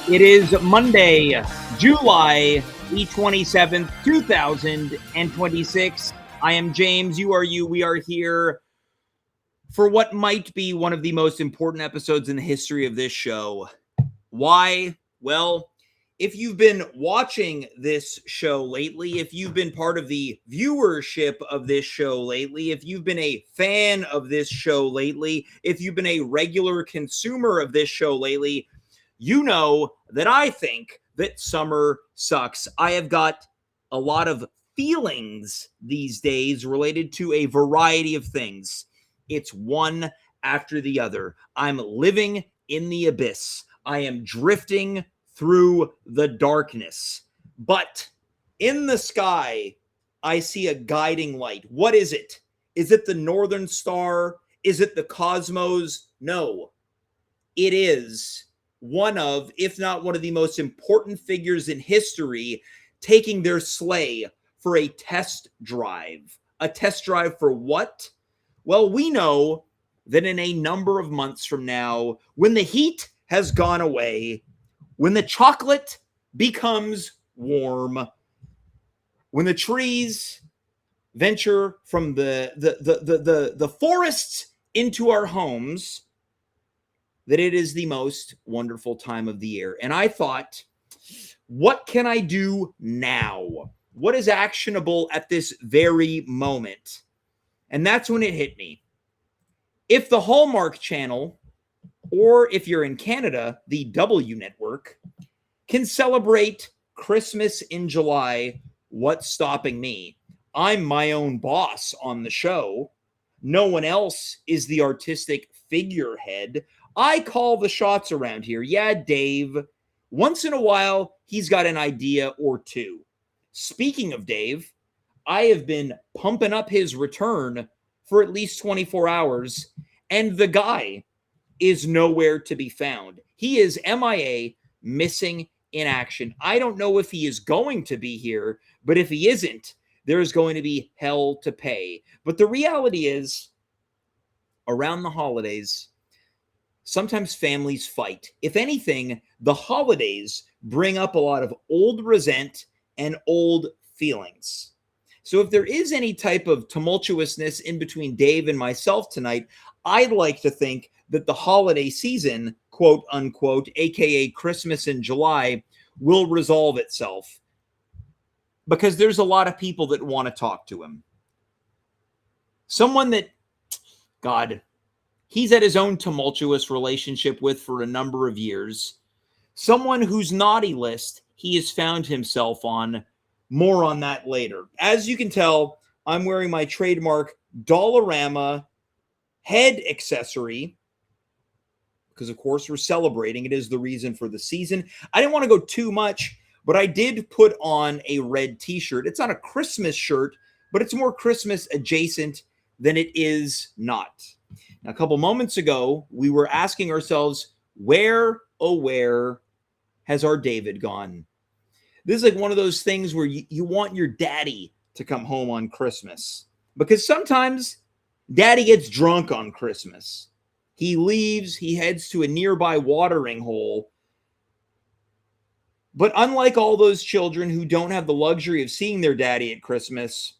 It is Monday, July the 27th, 2026. I am James. You are you. We are here for what might be one of the most important episodes in the history of this show. Why? Well, if you've been watching this show lately, if you've been part of the viewership of this show lately, if you've been a fan of this show lately, if you've been a regular consumer of this show lately, you know that I think that summer sucks. I have got a lot of feelings these days related to a variety of things. It's one after the other. I'm living in the abyss. I am drifting through the darkness. But in the sky, I see a guiding light. What is it? Is it the Northern Star? Is it the cosmos? No. It is one of, if not one of the most important figures in history, taking their sleigh for a test drive. A test drive for what? Well, we know that in a number of months from now, when the heat has gone away, when the chocolate becomes warm, when the trees venture from the forests into our homes, that it is the most wonderful time of the year. And I thought, what can I do now? What is actionable at this very moment? And that's when it hit me. If the Hallmark Channel, or if you're in Canada, the W Network, can celebrate Christmas in July, what's stopping me? I'm my own boss on the show. No one else is the artistic figurehead. I call the shots around here. Yeah, Dave. Once in a while, he's got an idea or two. Speaking of Dave, I have been pumping up his return for at least 24 hours, and the guy is nowhere to be found. He is MIA, missing in action. I don't know if he is going to be here, but if he isn't, there's going to be hell to pay. But the reality is, around the holidays, sometimes families fight. If anything, the holidays bring up a lot of old resent and old feelings. So if there is any type of tumultuousness in between Dave and myself tonight, I'd like to think that the holiday season, quote unquote, aka Christmas in July, will resolve itself. Because there's a lot of people that want to talk to him. Someone that, God, he's had his own tumultuous relationship with for a number of years. Someone whose naughty list he has found himself on. More on that later. As you can tell, I'm wearing my trademark Dollarama head accessory because, of course, we're celebrating. It is the reason for the season. I didn't want to go too much, but I did put on a red t-shirt. It's not a Christmas shirt, but it's more Christmas adjacent than it is not. Now, a couple moments ago, we were asking ourselves, where, oh, where has our David gone? This is like one of those things where you want your daddy to come home on Christmas. Because sometimes daddy gets drunk on Christmas. He leaves, he heads to a nearby watering hole. But unlike all those children who don't have the luxury of seeing their daddy at Christmas,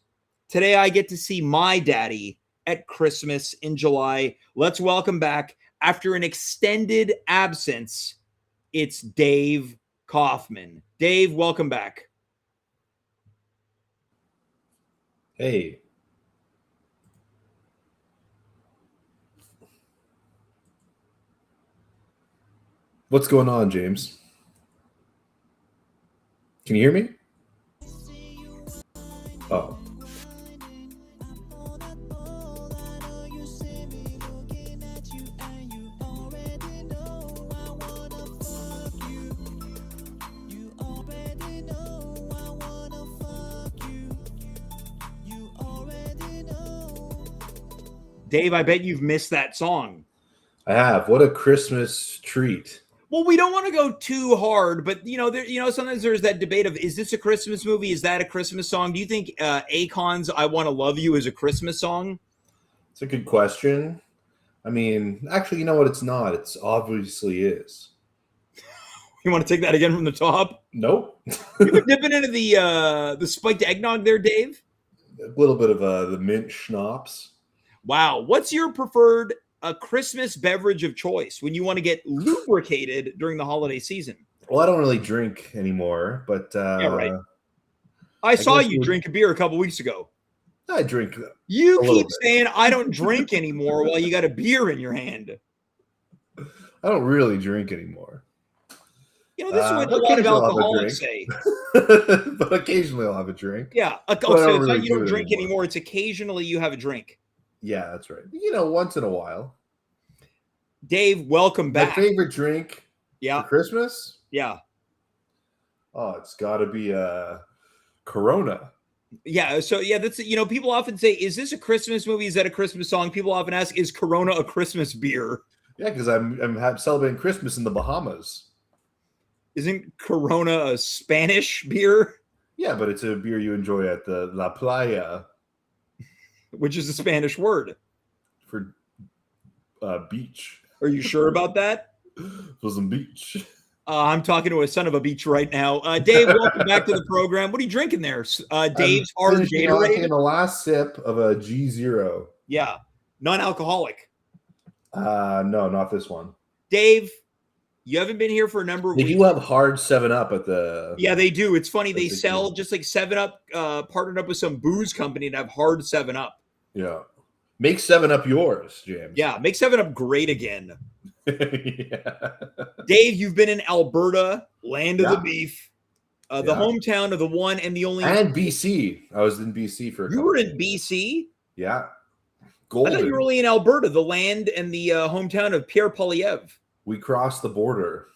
today I get to see my daddy at Christmas in July. Let's welcome back, after an extended absence, it's Dave Kaufman. Dave, welcome back. Hey. What's going on, James? Can you hear me? Oh. Dave, I bet you've missed that song. I have. What a Christmas treat. Well, we don't want to go too hard, but sometimes there's that debate of, is this a Christmas movie? Is that a Christmas song? Do you think Akon's "I Want to Love You" is a Christmas song? It's a good question. I mean, actually, you know what? It's not. It's obviously is. You want to take that again from the top? Nope. You been dipping into the spiked eggnog there, Dave? A little bit of the mint schnapps. Wow. What's your preferred Christmas beverage of choice when you want to get lubricated during the holiday season? Well, I don't really drink anymore, but Yeah, right. I saw you drink a beer a couple weeks ago. I drink. You keep saying I don't drink anymore while you got a beer in your hand. I don't really drink anymore. You know, this is what a lot of alcoholics say. But occasionally I'll have a drink. Yeah. So it's not you don't drink anymore. It's occasionally you have a drink. Yeah, that's right. You know, once in a while. Dave, welcome back. My favorite drink for Christmas? Yeah. Oh, it's got to be Corona. Yeah. So, yeah, that's, you know, people often say, is this a Christmas movie? Is that a Christmas song? People often ask, is Corona a Christmas beer? Yeah, because I'm celebrating Christmas in the Bahamas. Isn't Corona a Spanish beer? Yeah, but it's a beer you enjoy at the La Playa. Which is a Spanish word. For beach. Are you sure about that? For some beach. I'm talking to a son of a beach right now. Dave, welcome back to the program. What are you drinking there? Dave's Hard Gatorade? I'm the last sip of a G0. Yeah. Non-alcoholic. No, not this one. Dave, you haven't been here for a number of weeks. They do have hard 7-Up at the... Yeah, they do. It's funny. They sell just like 7-Up, partnered up with some booze company to have hard 7-Up. Yeah. Make 7-Up yours, James. Yeah, make 7-Up great again. Yeah. Dave, you've been in Alberta, land of the beef, the hometown of the one and the only... And BC. I was in BC for a couple You were in BC? Yeah. Golden. I thought you were only in Alberta, the land and the hometown of Pierre Poilievre. We crossed the border.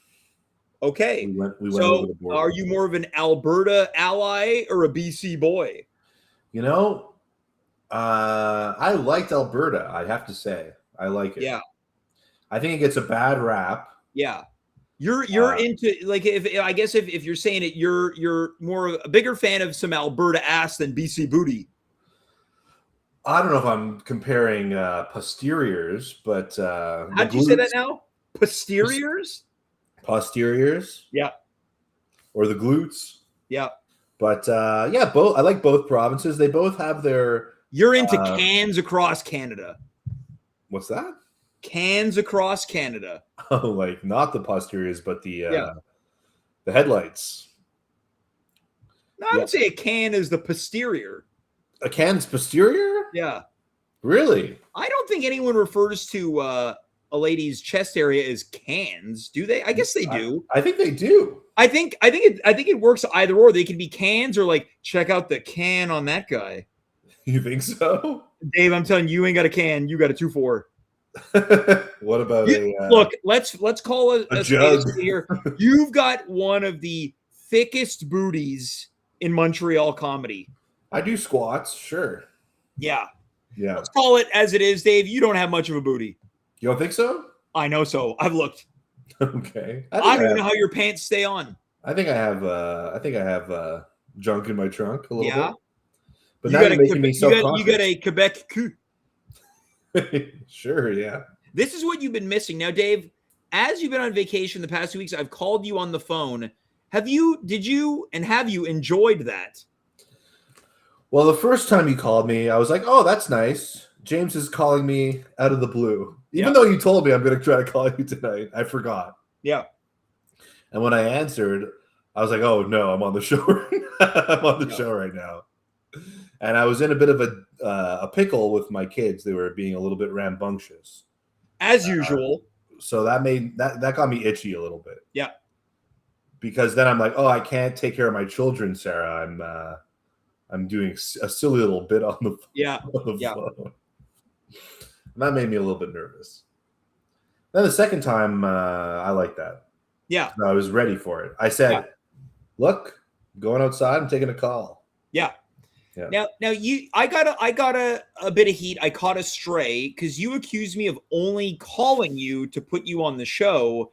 Okay. We went so over the border. Are you more of an Alberta ally or a BC boy? You know, I liked Alberta, I have to say. I like it. Yeah. I think it gets a bad rap. Yeah. You're into, like, if you're saying it, you're more of a bigger fan of some Alberta ass than BC booty. I don't know if I'm comparing posteriors, but how'd you say that now? Posteriors? Posteriors. Yeah. Or the glutes. Yeah. But yeah, both. I like both provinces. They both have their... You're into cans across Canada. What's that? Cans across Canada. Oh, like not the posteriors, but the headlights. No, I would say a can is the posterior. A can's posterior? Yeah. Really? I don't think anyone refers to a lady's chest area as cans, do they? I guess they do. I think they do. I think it works either or. They can be cans or like, check out the can on that guy. You think so? Dave, I'm telling you, you ain't got a can. You got a 2-4. What about look, let's call a jug here. You've got one of the thickest booties in Montreal comedy. I do squats, sure. Yeah. Yeah. Let's call it as it is, Dave. You don't have much of a booty. You don't think so? I know so. I've looked. Okay. I don't even know how your pants stay on. I think I have junk in my trunk a little bit. But you now you're making me self-conscious. You got a Quebec coup. Sure, yeah. This is what you've been missing. Now, Dave, as you've been on vacation the past 2 weeks, I've called you on the phone. Have you enjoyed that? Well, the first time you called me, I was like, oh, that's nice. James is calling me out of the blue. Even though you told me I'm going to try to call you tonight, I forgot. Yeah. And when I answered, I was like, oh, no, I'm on the show. I'm on the show right now. And I was in a bit of a pickle with my kids. They were being a little bit rambunctious. As usual. So that got me itchy a little bit. Yeah. Because then I'm like, oh, I can't take care of my children, Sarah. I'm doing a silly little bit on the phone. And that made me a little bit nervous. Then the second time, I like that. Yeah. So I was ready for it. I said, look, I'm going outside. I'm taking a call. Yeah. Yeah. Now I got a bit of heat. I caught a stray because you accused me of only calling you to put you on the show.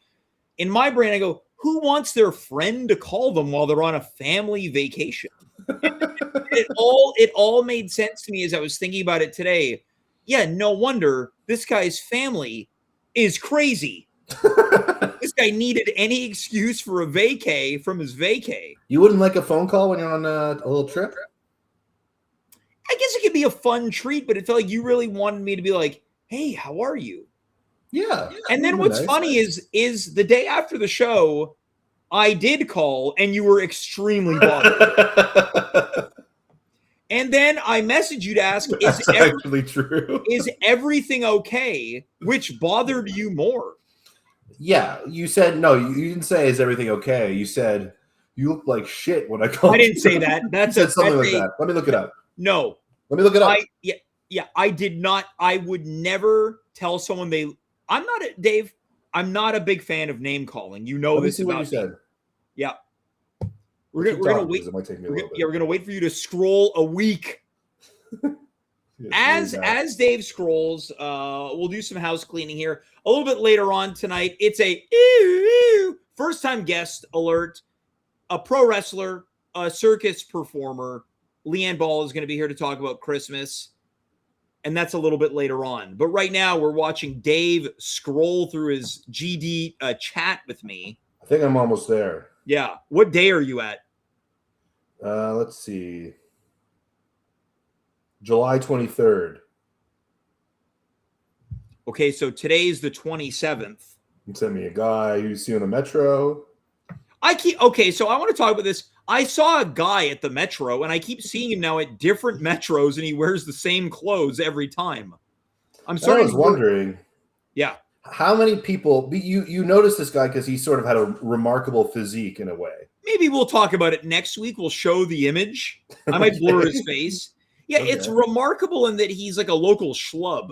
In my brain, I go, who wants their friend to call them while they're on a family vacation? It all made sense to me as I was thinking about it today. Yeah, no wonder this guy's family is crazy. This this guy needed any excuse for a vacay from his vacay. You wouldn't like a phone call when you're on a little trip? I guess it could be a fun treat, but it felt like you really wanted me to be like, hey, how are you? Yeah. And then what's funny is the day after the show, I did call and you were extremely bothered. And then I messaged you to ask, is actually true? Is everything okay? Which bothered you more? Yeah, you said no. You didn't say is everything okay. You said you look like shit when I called. I didn't say that. That's something like that. Let me look it up. No, let me look it up. Yeah. I did not. I would never tell someone I'm not Dave. I'm not a big fan of name calling. You know this. Let me see what you said. Yeah. We're gonna wait. It might take me a little bit. Yeah, we're gonna wait for you to scroll a week. As Dave scrolls, we'll do some house cleaning here a little bit later on tonight. It's a first time guest alert. A pro wrestler, a circus performer, LeeAnn Ball is going to be here to talk about Christmas, and that's a little bit later on. But right now, we're watching Dave scroll through his GD chat with me. I think I'm almost there. Yeah. What day are you at? Let's see. July 23rd. Okay, so today's the 27th. You sent me a guy you see on the Metro. Okay, so I want to talk about this. I saw a guy at the Metro, and I keep seeing him now at different Metros, and he wears the same clothes every time. I was wondering. Yeah. How many people you noticed this guy because he sort of had a remarkable physique in a way. Maybe we'll talk about it next week. We'll show the image. I might blur his face. Yeah, okay. It's remarkable in that he's like a local schlub.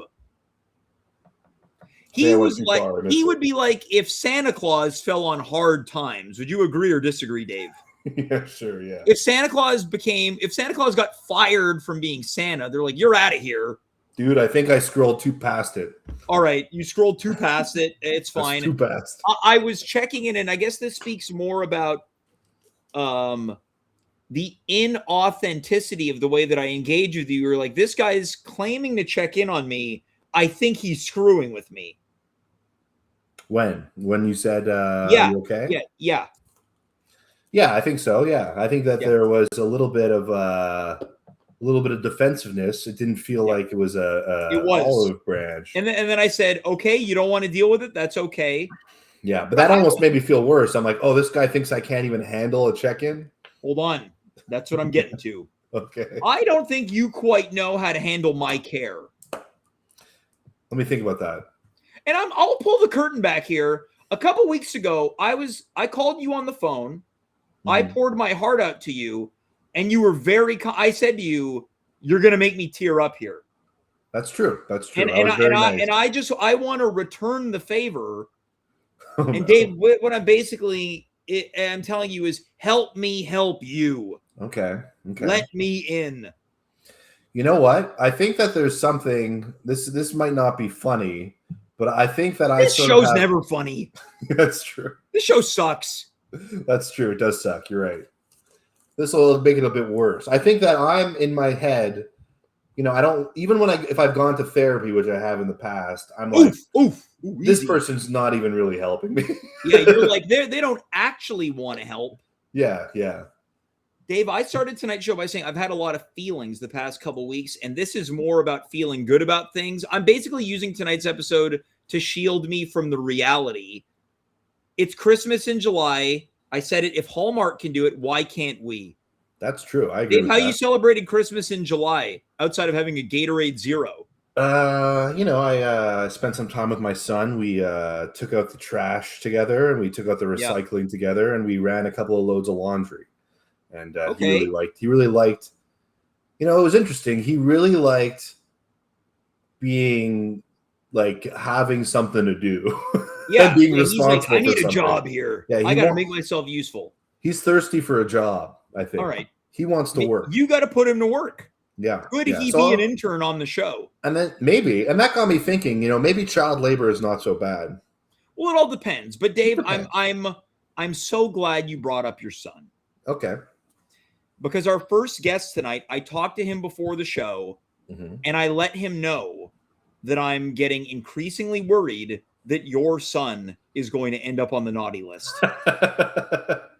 He would be like if Santa Claus fell on hard times. Would you agree or disagree, Dave? Yeah, sure, yeah. If Santa Claus got fired from being Santa, they're like, you're out of here. Dude, I think I scrolled too past it. All right, you scrolled too past it. It's fine. That's too past. I was checking in, and I guess this speaks more about the inauthenticity of the way that I engage with you. You're like, this guy's claiming to check in on me. I think he's screwing with me. When you said, are you okay? Yeah, I think so. Yeah, I think that there was a little bit of defensiveness. It didn't feel like it was a olive branch. And then I said, okay, you don't want to deal with it. That's okay. Yeah, but that almost made me feel worse. I'm like, oh, this guy thinks I can't even handle a check-in. Hold on. That's what I'm getting to. Okay. I don't think you quite know how to handle my care. Let me think about that. And I'll pull the curtain back here. A couple weeks ago, I called you on the phone. Mm-hmm. I poured my heart out to you, and you were I said to you, you're going to make me tear up here. That's true. That's true. And I want to return the favor. Oh, and no. Dave, what I'm I'm telling you is help me help you. Okay. Let me in. You know what? I think that there's something. This might not be funny, but I think that this show's never funny. That's true. This show sucks. That's true. It does suck. You're right. This will make it a bit worse. I think that I'm in my head. You know, I don't even if I've gone to therapy, which I have in the past. I'm like, this person's not even really helping me. Yeah, you're like they don't actually want to help. Yeah. Dave, I started tonight's show by saying I've had a lot of feelings the past couple weeks, and this is more about feeling good about things. I'm basically using tonight's episode to shield me from the reality. It's Christmas in July. I said it. If Hallmark can do it, why can't we? That's true. I agree. Dave, how you celebrated Christmas in July outside of having a Gatorade Zero? I spent some time with my son. We took out the trash together, and we took out the recycling together, and we ran a couple of loads of laundry. And he really liked, it was interesting. He really liked being like having something to do. Yeah. Being responsible. He's like, I need a job here. Yeah, I got to make myself useful. He's thirsty for a job, I think. All right. He wants to work. You got to put him to work. Yeah. Could he be an intern on the show? And then maybe, and that got me thinking, maybe child labor is not so bad. Well, it all depends. But Dave, I'm so glad you brought up your son. Okay. Because our first guest tonight, I talked to him before the show, and I let him know that I'm getting increasingly worried that your son is going to end up on the naughty list.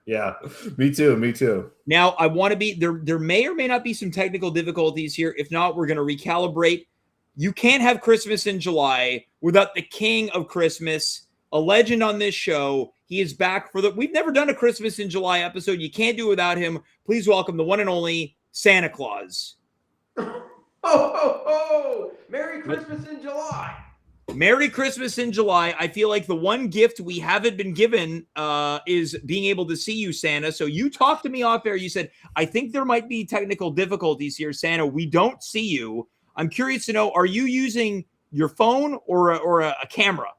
Yeah, me too. Now, I want to be there may or may not be some technical difficulties here. If not, we're going to recalibrate. You can't have Christmas in July without the king of Christmas, a legend on this show. He is back we've never done a Christmas in July episode. You can't do it without him. Please welcome the one and only Santa Claus. Ho, ho, ho! Merry Christmas in July. Merry Christmas in July. I feel like the one gift we haven't been given is being able to see you, Santa. So you talked to me off air. You said, I think there might be technical difficulties here, Santa. We don't see you. I'm curious to know, are you using your phone or a camera?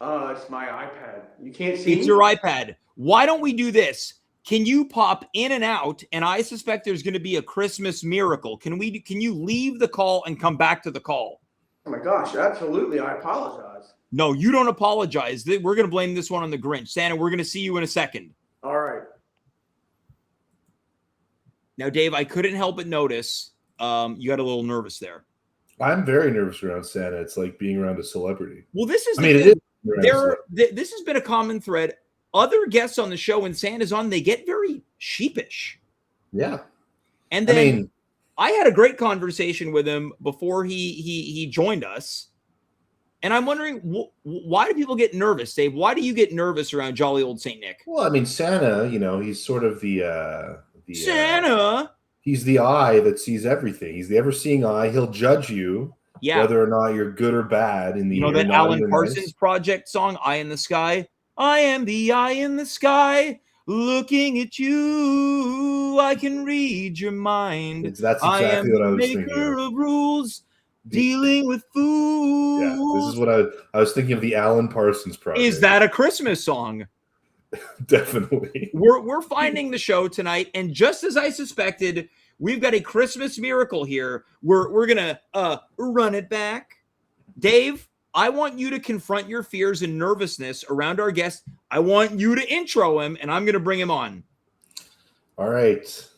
It's my iPad. You can't see It's your iPad. Why don't we do this? Can you pop in and out? And I suspect there's going to be a Christmas miracle. Can you leave the call and come back to the call? Oh my gosh, absolutely. I apologize. No, you don't apologize. We're going to blame this one on the Grinch. Santa, we're going to see you in a second. All right. Now, Dave, I couldn't help but notice you got a little nervous there. I'm very nervous around Santa. It's like being around a celebrity. Well, this is this has been a common thread. Other guests on the show, when Santa's on, they get very sheepish. Yeah. And then I had a great conversation with him before he joined us. And I'm wondering, why do people get nervous, Dave? Why do you get nervous around jolly old St. Nick? Well, I mean, Santa, he's sort of the Santa. He's the eye that sees everything. He's the ever-seeing eye. He'll judge you whether or not you're good or bad. That Alan Parsons Project song, Eye in the Sky? I am the eye in the sky. Looking at you, I can read your mind. That's exactly what I was thinking. Maker of rules, dealing with food. Yeah, this is what I was thinking of, the Alan Parsons Project. Is that a Christmas song? Definitely. We're finding the show tonight, and just as I suspected, we've got a Christmas miracle here. We're gonna run it back, Dave. I want you to confront your fears and nervousness around our guest. I want you to intro him, and I'm going to bring him on. All right.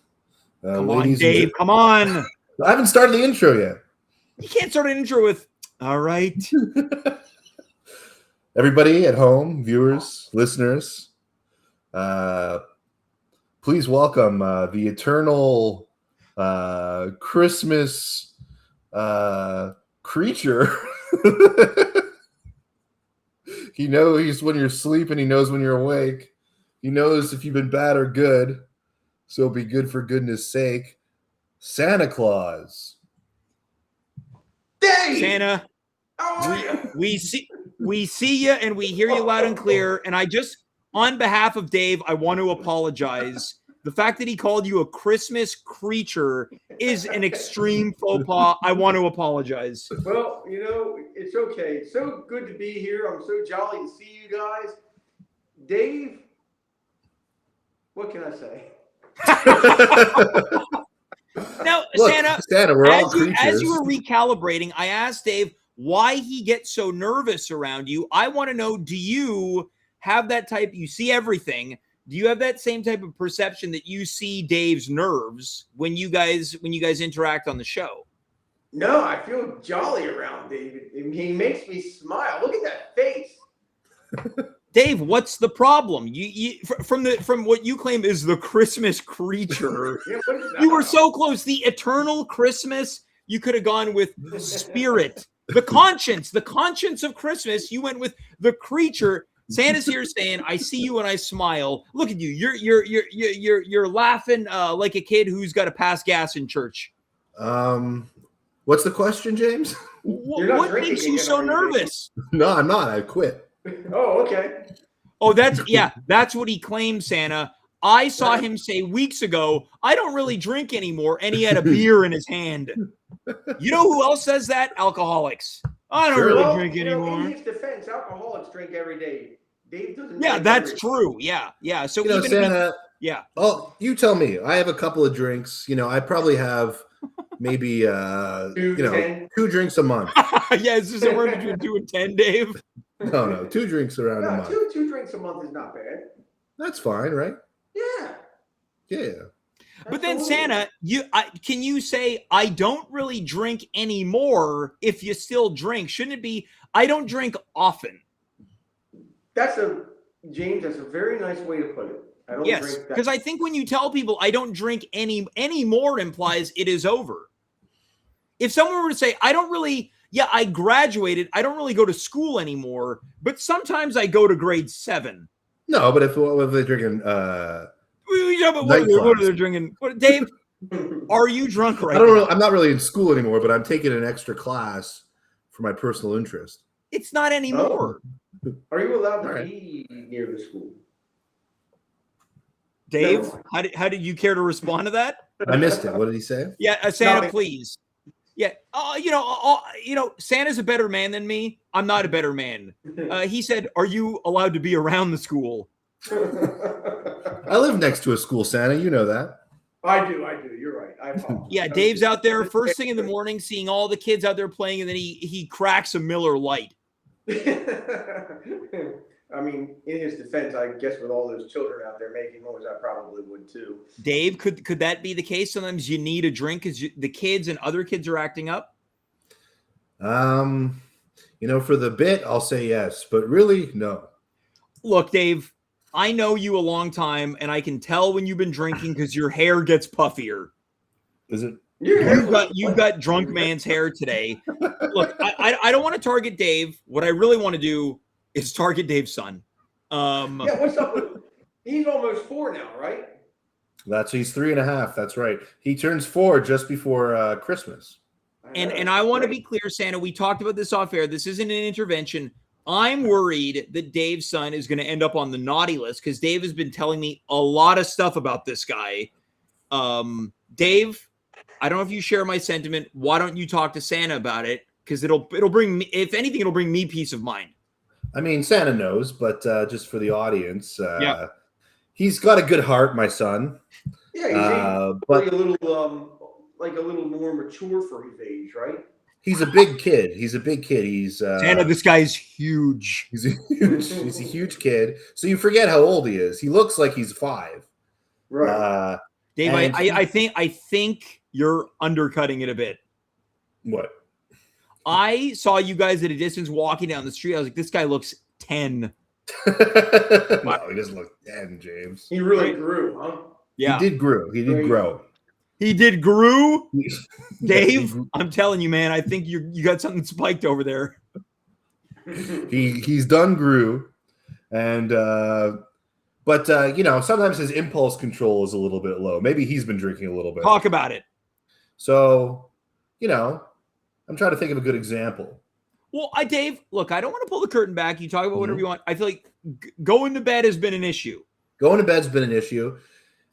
Come on, Dave. Come on. I haven't started the intro yet. You can't start an intro with, all right. Everybody at home, viewers, listeners, please welcome the eternal Christmas creature. He knows when you're sleeping. He knows when you're awake. He knows if you've been bad or good. So be good for goodness sake. Santa Claus. Dave! Santa, we see you and we hear you loud and clear. And I just, on behalf of Dave, I want to apologize. The fact that he called you a Christmas creature is an extreme faux pas. I want to apologize. Well, it's okay. It's so good to be here. I'm so jolly to see you guys. Dave, what can I say? Now, Look, Santa, we're all creatures. As you were recalibrating, I asked Dave why he gets so nervous around you. I want to know, do you have that type? You see everything. Do you have that same type of perception that you see Dave's nerves when you guys interact on the show? No, I feel jolly around David. He makes me smile. Look at that face. Dave, what's the problem? You from what you claim is the Christmas creature. You were so close. The eternal Christmas. You could have gone with spirit, the conscience of Christmas. You went with the creature. Santa's here saying, "I see you and I smile." Look at you. You're laughing like a kid who's got to pass gas in church. What's the question, James? What makes you so nervous? No, I'm not. I quit. Oh, okay. Oh, that's what he claimed, Santa. I saw him say weeks ago, "I don't really drink anymore," and he had a beer in his hand. You know who else says that? Alcoholics. I don't really drink anymore. In his defense, alcoholics drink every day. Dave doesn't. Yeah, that's true. Yeah. So even Santa. Yeah. Oh, you tell me. I have a couple of drinks. I probably have maybe 2 drinks a month. Yeah, is this somewhere between 2 and 10, Dave? No, 2 drinks around a month. Two drinks a month is not bad. That's fine, right? Yeah. But then, Santa, can you say, "I don't really drink anymore" if you still drink? Shouldn't it be, I don't drink often. James, that's a very nice way to put it. I don't yes, drink that. Because I think when you tell people I don't drink anymore implies it is over. If someone were to say, I graduated, I don't really go to school anymore, but sometimes I go to grade 7. No, but if they're drinking what are they drinking? Dave, are you drunk right now? I'm not really in school anymore, but I'm taking an extra class for my personal interest. It's not anymore. Oh. Are you allowed to be near the school? Dave, how did you care to respond to that? I missed it. What did he say? Yeah, Santa, please. Yeah, Santa's a better man than me. I'm not a better man. He said, "Are you allowed to be around the school?" I live next to a school, Santa. You know that. I do. You're right. Yeah, Dave's out there first thing in the morning, seeing all the kids out there playing, and then he cracks a Miller Lite. I mean, in his defense, I guess with all those children out there making noise, I probably would too. Dave, could that be the case? Sometimes you need a drink because the kids and other kids are acting up? For the bit, I'll say yes, but really, no. Look, Dave, I know you a long time, and I can tell when you've been drinking because your hair gets puffier. Is it? You've got drunk man's hair today. Look, I don't want to target Dave. What I really want to do is target Dave's son. What's up with him? He's almost 4 now, right? He's 3.5. That's right. He turns 4 just before Christmas. And I want to be clear, Santa, we talked about this off air. This isn't an intervention. I'm worried that Dave's son is going to end up on the naughty list because Dave has been telling me a lot of stuff about this guy. Dave, I don't know if you share my sentiment. Why don't you talk to Santa about it? Because it'll bring me, if anything, it'll bring me peace of mind. I mean, Santa knows, but just for the audience, he's got a good heart, my son. Yeah, but a little more mature for his age, right? He's a big kid. He's Santa, this guy's huge. He's a huge kid. So you forget how old he is. He looks like he's 5. Right. Dave, I think you're undercutting it a bit. What? I saw you guys at a distance walking down the street. I was like, this guy looks 10. No, he doesn't look 10, James. He really grew, huh? Yeah. He did grow. He did grew? Dave, I'm telling you, man, I think you got something spiked over there. He's done grew. And but sometimes his impulse control is a little bit low. Maybe he's been drinking a little bit. Talk about it. So, I'm trying to think of a good example. Well, Dave, look, I don't want to pull the curtain back. You talk about whatever you want. I feel like going to bed has been an issue. Going to bed's been an issue.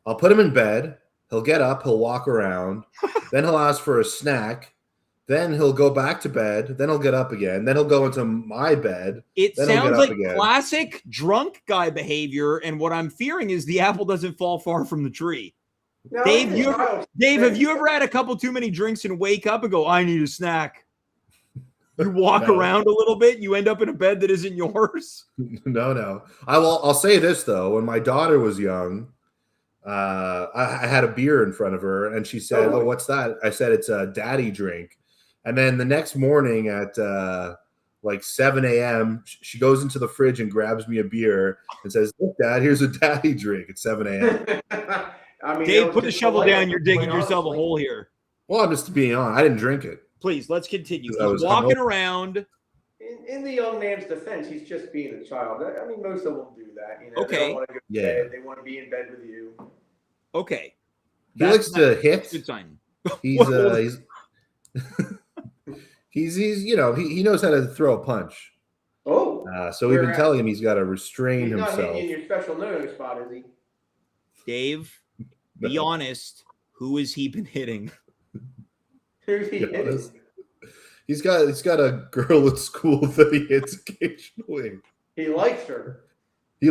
I'll put him in bed. He'll get up. He'll walk around. Then he'll ask for a snack. Then he'll go back to bed. Then he'll get up again. Then he'll go into my bed. It sounds like classic drunk guy behavior. And what I'm fearing is the apple doesn't fall far from the tree. No, Dave, have you ever had a couple too many drinks and wake up and go, I need a snack? You walk around a little bit, you end up in a bed that isn't yours? No. I'll say this, though. When my daughter was young, I had a beer in front of her, and she said, oh, what's that? I said, it's a daddy drink. And then the next morning at 7 a.m., she goes into the fridge and grabs me a beer and says, look, Dad, here's a daddy drink at 7 a.m. I mean, Dave, put the shovel down. You're digging yourself a hole here. Well, I'm just being honest. I didn't drink it. Please, let's continue. He's walking around. In the young man's defense, he's just being a child. I mean, most of them do that. Okay. They don't want to go to bed. They want to be in bed with you. Okay. He likes to hit. Good sign. He knows how to throw a punch. Oh. So we've been telling him he's got to restrain himself. He's not hitting your special no-no spot, is he? Dave, be honest. Who has he been hitting? Who's he hitting? He's got a girl at school that he hits occasionally. He likes her. He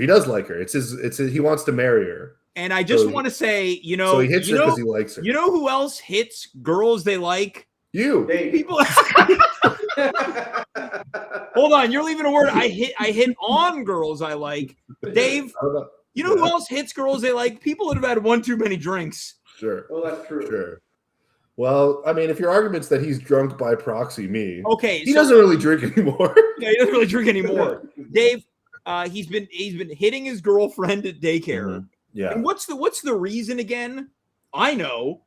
does like her. It's his. He wants to marry her. And I just want to say, so he hits her because he likes her. You know who else hits girls they like? You. People. Hold on, you're leaving a word. I hit on girls I like. Dave, you know who else hits girls they like? People that have had one too many drinks. Sure. Well, that's true. Sure. Well, I mean, if your argument's that he's drunk by proxy, me. Okay, he doesn't really drink anymore. Yeah, he doesn't really drink anymore. Dave, he's been hitting his girlfriend at daycare. Mm-hmm. Yeah. And what's the reason again? I know.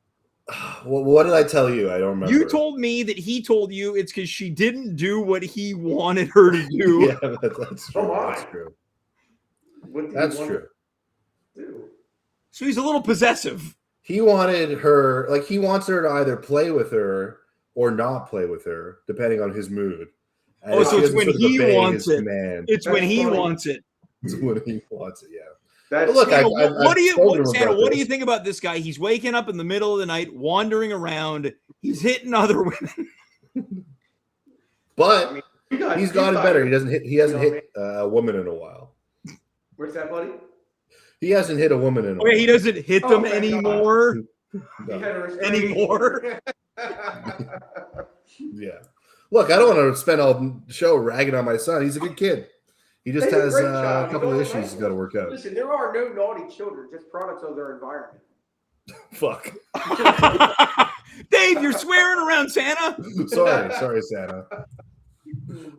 Well, what did I tell you? I don't remember. You told me that he told you it's because she didn't do what he wanted her to do. Yeah, that's true. That's true. That's true. Do? So he's a little possessive. He wanted her, like he wants her to either play with her or not play with her, depending on his mood. And so it's when he wants it. It's when he wants it. It's when he wants it, yeah. Look, what do you think about this guy? He's waking up in the middle of the night, wandering around. He's hitting other women. But he's gotten better. He hasn't hit a woman in a while. Where's that, buddy? He hasn't hit a woman in a while. He doesn't hit them anymore. Anymore. Yeah. Look, I don't want to spend all the show ragging on my son. He's a good kid. He just has a couple of issues he's got to work out. Listen, there are no naughty children, just products of their environment. Fuck. Dave, you're swearing around Santa. Sorry, Santa.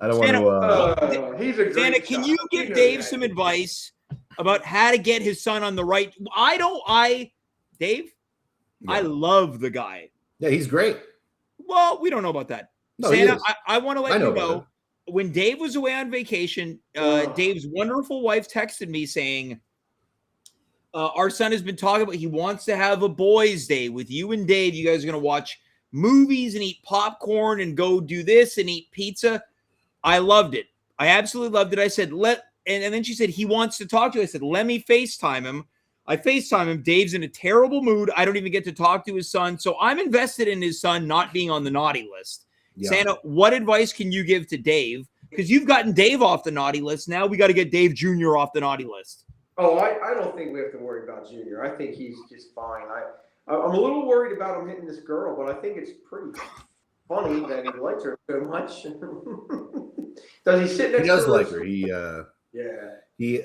I don't want to. He's a great Santa, can you give Dave some advice about how to get his son on the right? Dave, yeah. I love the guy. Yeah, he's great. Well, we don't know about that. No, Santa, I want to let you know. When Dave was away on vacation, Dave's wonderful wife texted me saying, our son has been talking about he wants to have a boys' day with you and Dave. You guys are going to watch movies and eat popcorn and go do this and eat pizza. I loved it. I absolutely loved it. I said, and then she said, he wants to talk to you. I said, let me FaceTime him. I FaceTime him. Dave's in a terrible mood. I don't even get to talk to his son. So I'm invested in his son not being on the naughty list. Yeah. Santa, what advice can you give to Dave? Because you've gotten Dave off the naughty list. Now we got to get Dave Jr. off the naughty list. Oh, I don't think we have to worry about Jr. I think he's just fine. I'm a little worried about him hitting this girl, but I think it's pretty funny that he likes her so much. Does he sit next to her? He does like her.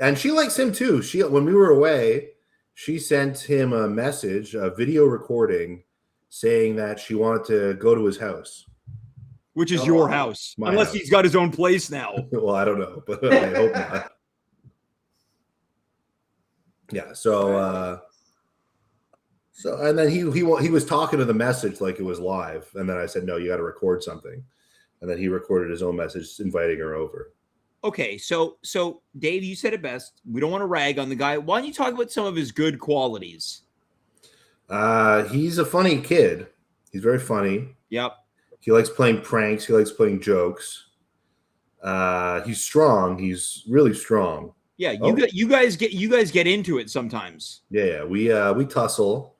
And she likes him too. When we were away, she sent him a message, a video recording, saying that she wanted to go to his house. Which is your house, unless he's got his own place now. Well, I don't know, but I hope not. Yeah, so and then he was talking to the message like it was live, and then I said, no, you got to record something, and then he recorded his own message inviting her over. Okay, so Dave, you said it best. We don't want to rag on the guy. Why don't you talk about some of his good qualities? He's a funny kid. He's very funny. Yep. He likes playing pranks. He likes playing jokes. He's strong. He's really strong. Yeah, you guys get into it sometimes. Yeah. We tussle.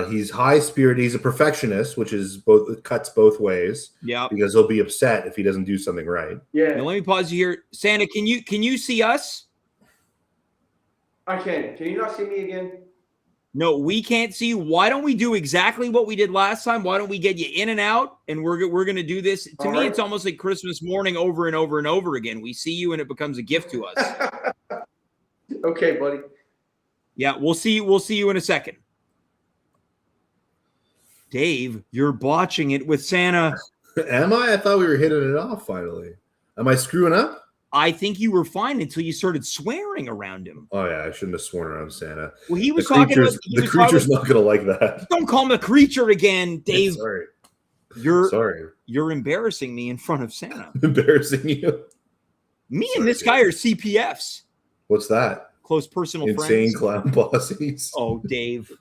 He's high spirited. He's a perfectionist, which is cuts both ways. Yeah, because he'll be upset if he doesn't do something right. Yeah. Now, let me pause you here, Santa. Can you see us? I can. Can you not see me again? No, we can't see you. Why don't we do exactly what we did last time? Why don't we get you in and out? And we're going to do this. To me, it's almost like Christmas morning over and over and over again. We see you and it becomes a gift to us. Okay, buddy. Yeah, we'll see you in a second. Dave, you're botching it with Santa. Am I? I thought we were hitting it off finally. Am I screwing up? I think you were fine until you started swearing around him. Oh yeah, I shouldn't have sworn around Santa. Well, he was talking about the creature's not going to like that. Don't call him a creature again, Dave. Sorry. Sorry. You're embarrassing me in front of Santa. Embarrassing you? Me and this guy are CPFs. What's that? Close personal friends. Insane clown posse. Oh, Dave.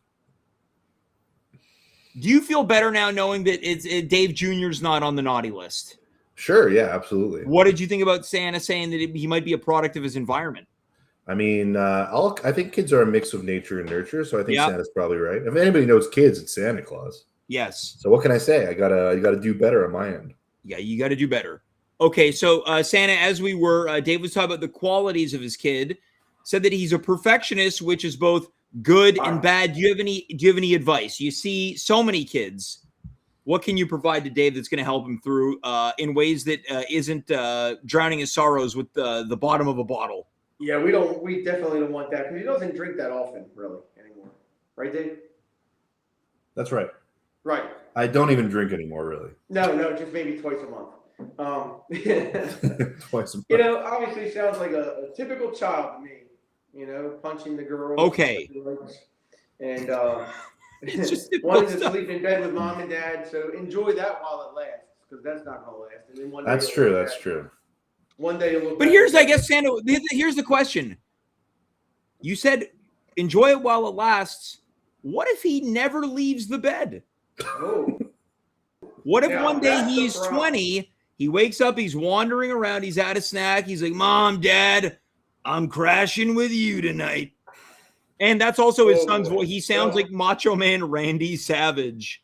Do you feel better now knowing that Dave Jr.'s not on the naughty list? Sure, yeah, absolutely. What did you think about Santa saying that he might be a product of his environment? I mean, I think kids are a mix of nature and nurture, so I think Santa's probably right. If anybody knows kids, it's Santa Claus. Yes. So what can I say? You gotta do better on my end. Yeah, you got to do better. Okay, so Santa, as we were, Dave was talking about the qualities of his kid. Said that he's a perfectionist, which is both good and bad. Do you have any advice? You see so many kids. What can you provide to Dave that's going to help him through in ways that isn't drowning his sorrows with the bottom of a bottle? Yeah, we definitely don't want that because he doesn't drink that often, really, anymore. Right, Dave? That's right. Right. I don't even drink anymore, really. No, just maybe twice a month. Twice a month. You know, obviously sounds like a typical child to me. You know, punching the girl. Okay. And It's just wanting to sleep in bed with mom and dad. So enjoy that while it lasts, because that's not going to last. And then one day That's true. That's true. One day you'll look. But here's, I guess, Santa. Here's the question. You said enjoy it while it lasts. What if he never leaves the bed? Oh. What if Now, one day that's the he's problem. 20, he wakes up, he's wandering around, he's at a snack, he's like, Mom, Dad, I'm crashing with you tonight. And that's also his son's voice. He sounds like Macho Man Randy Savage.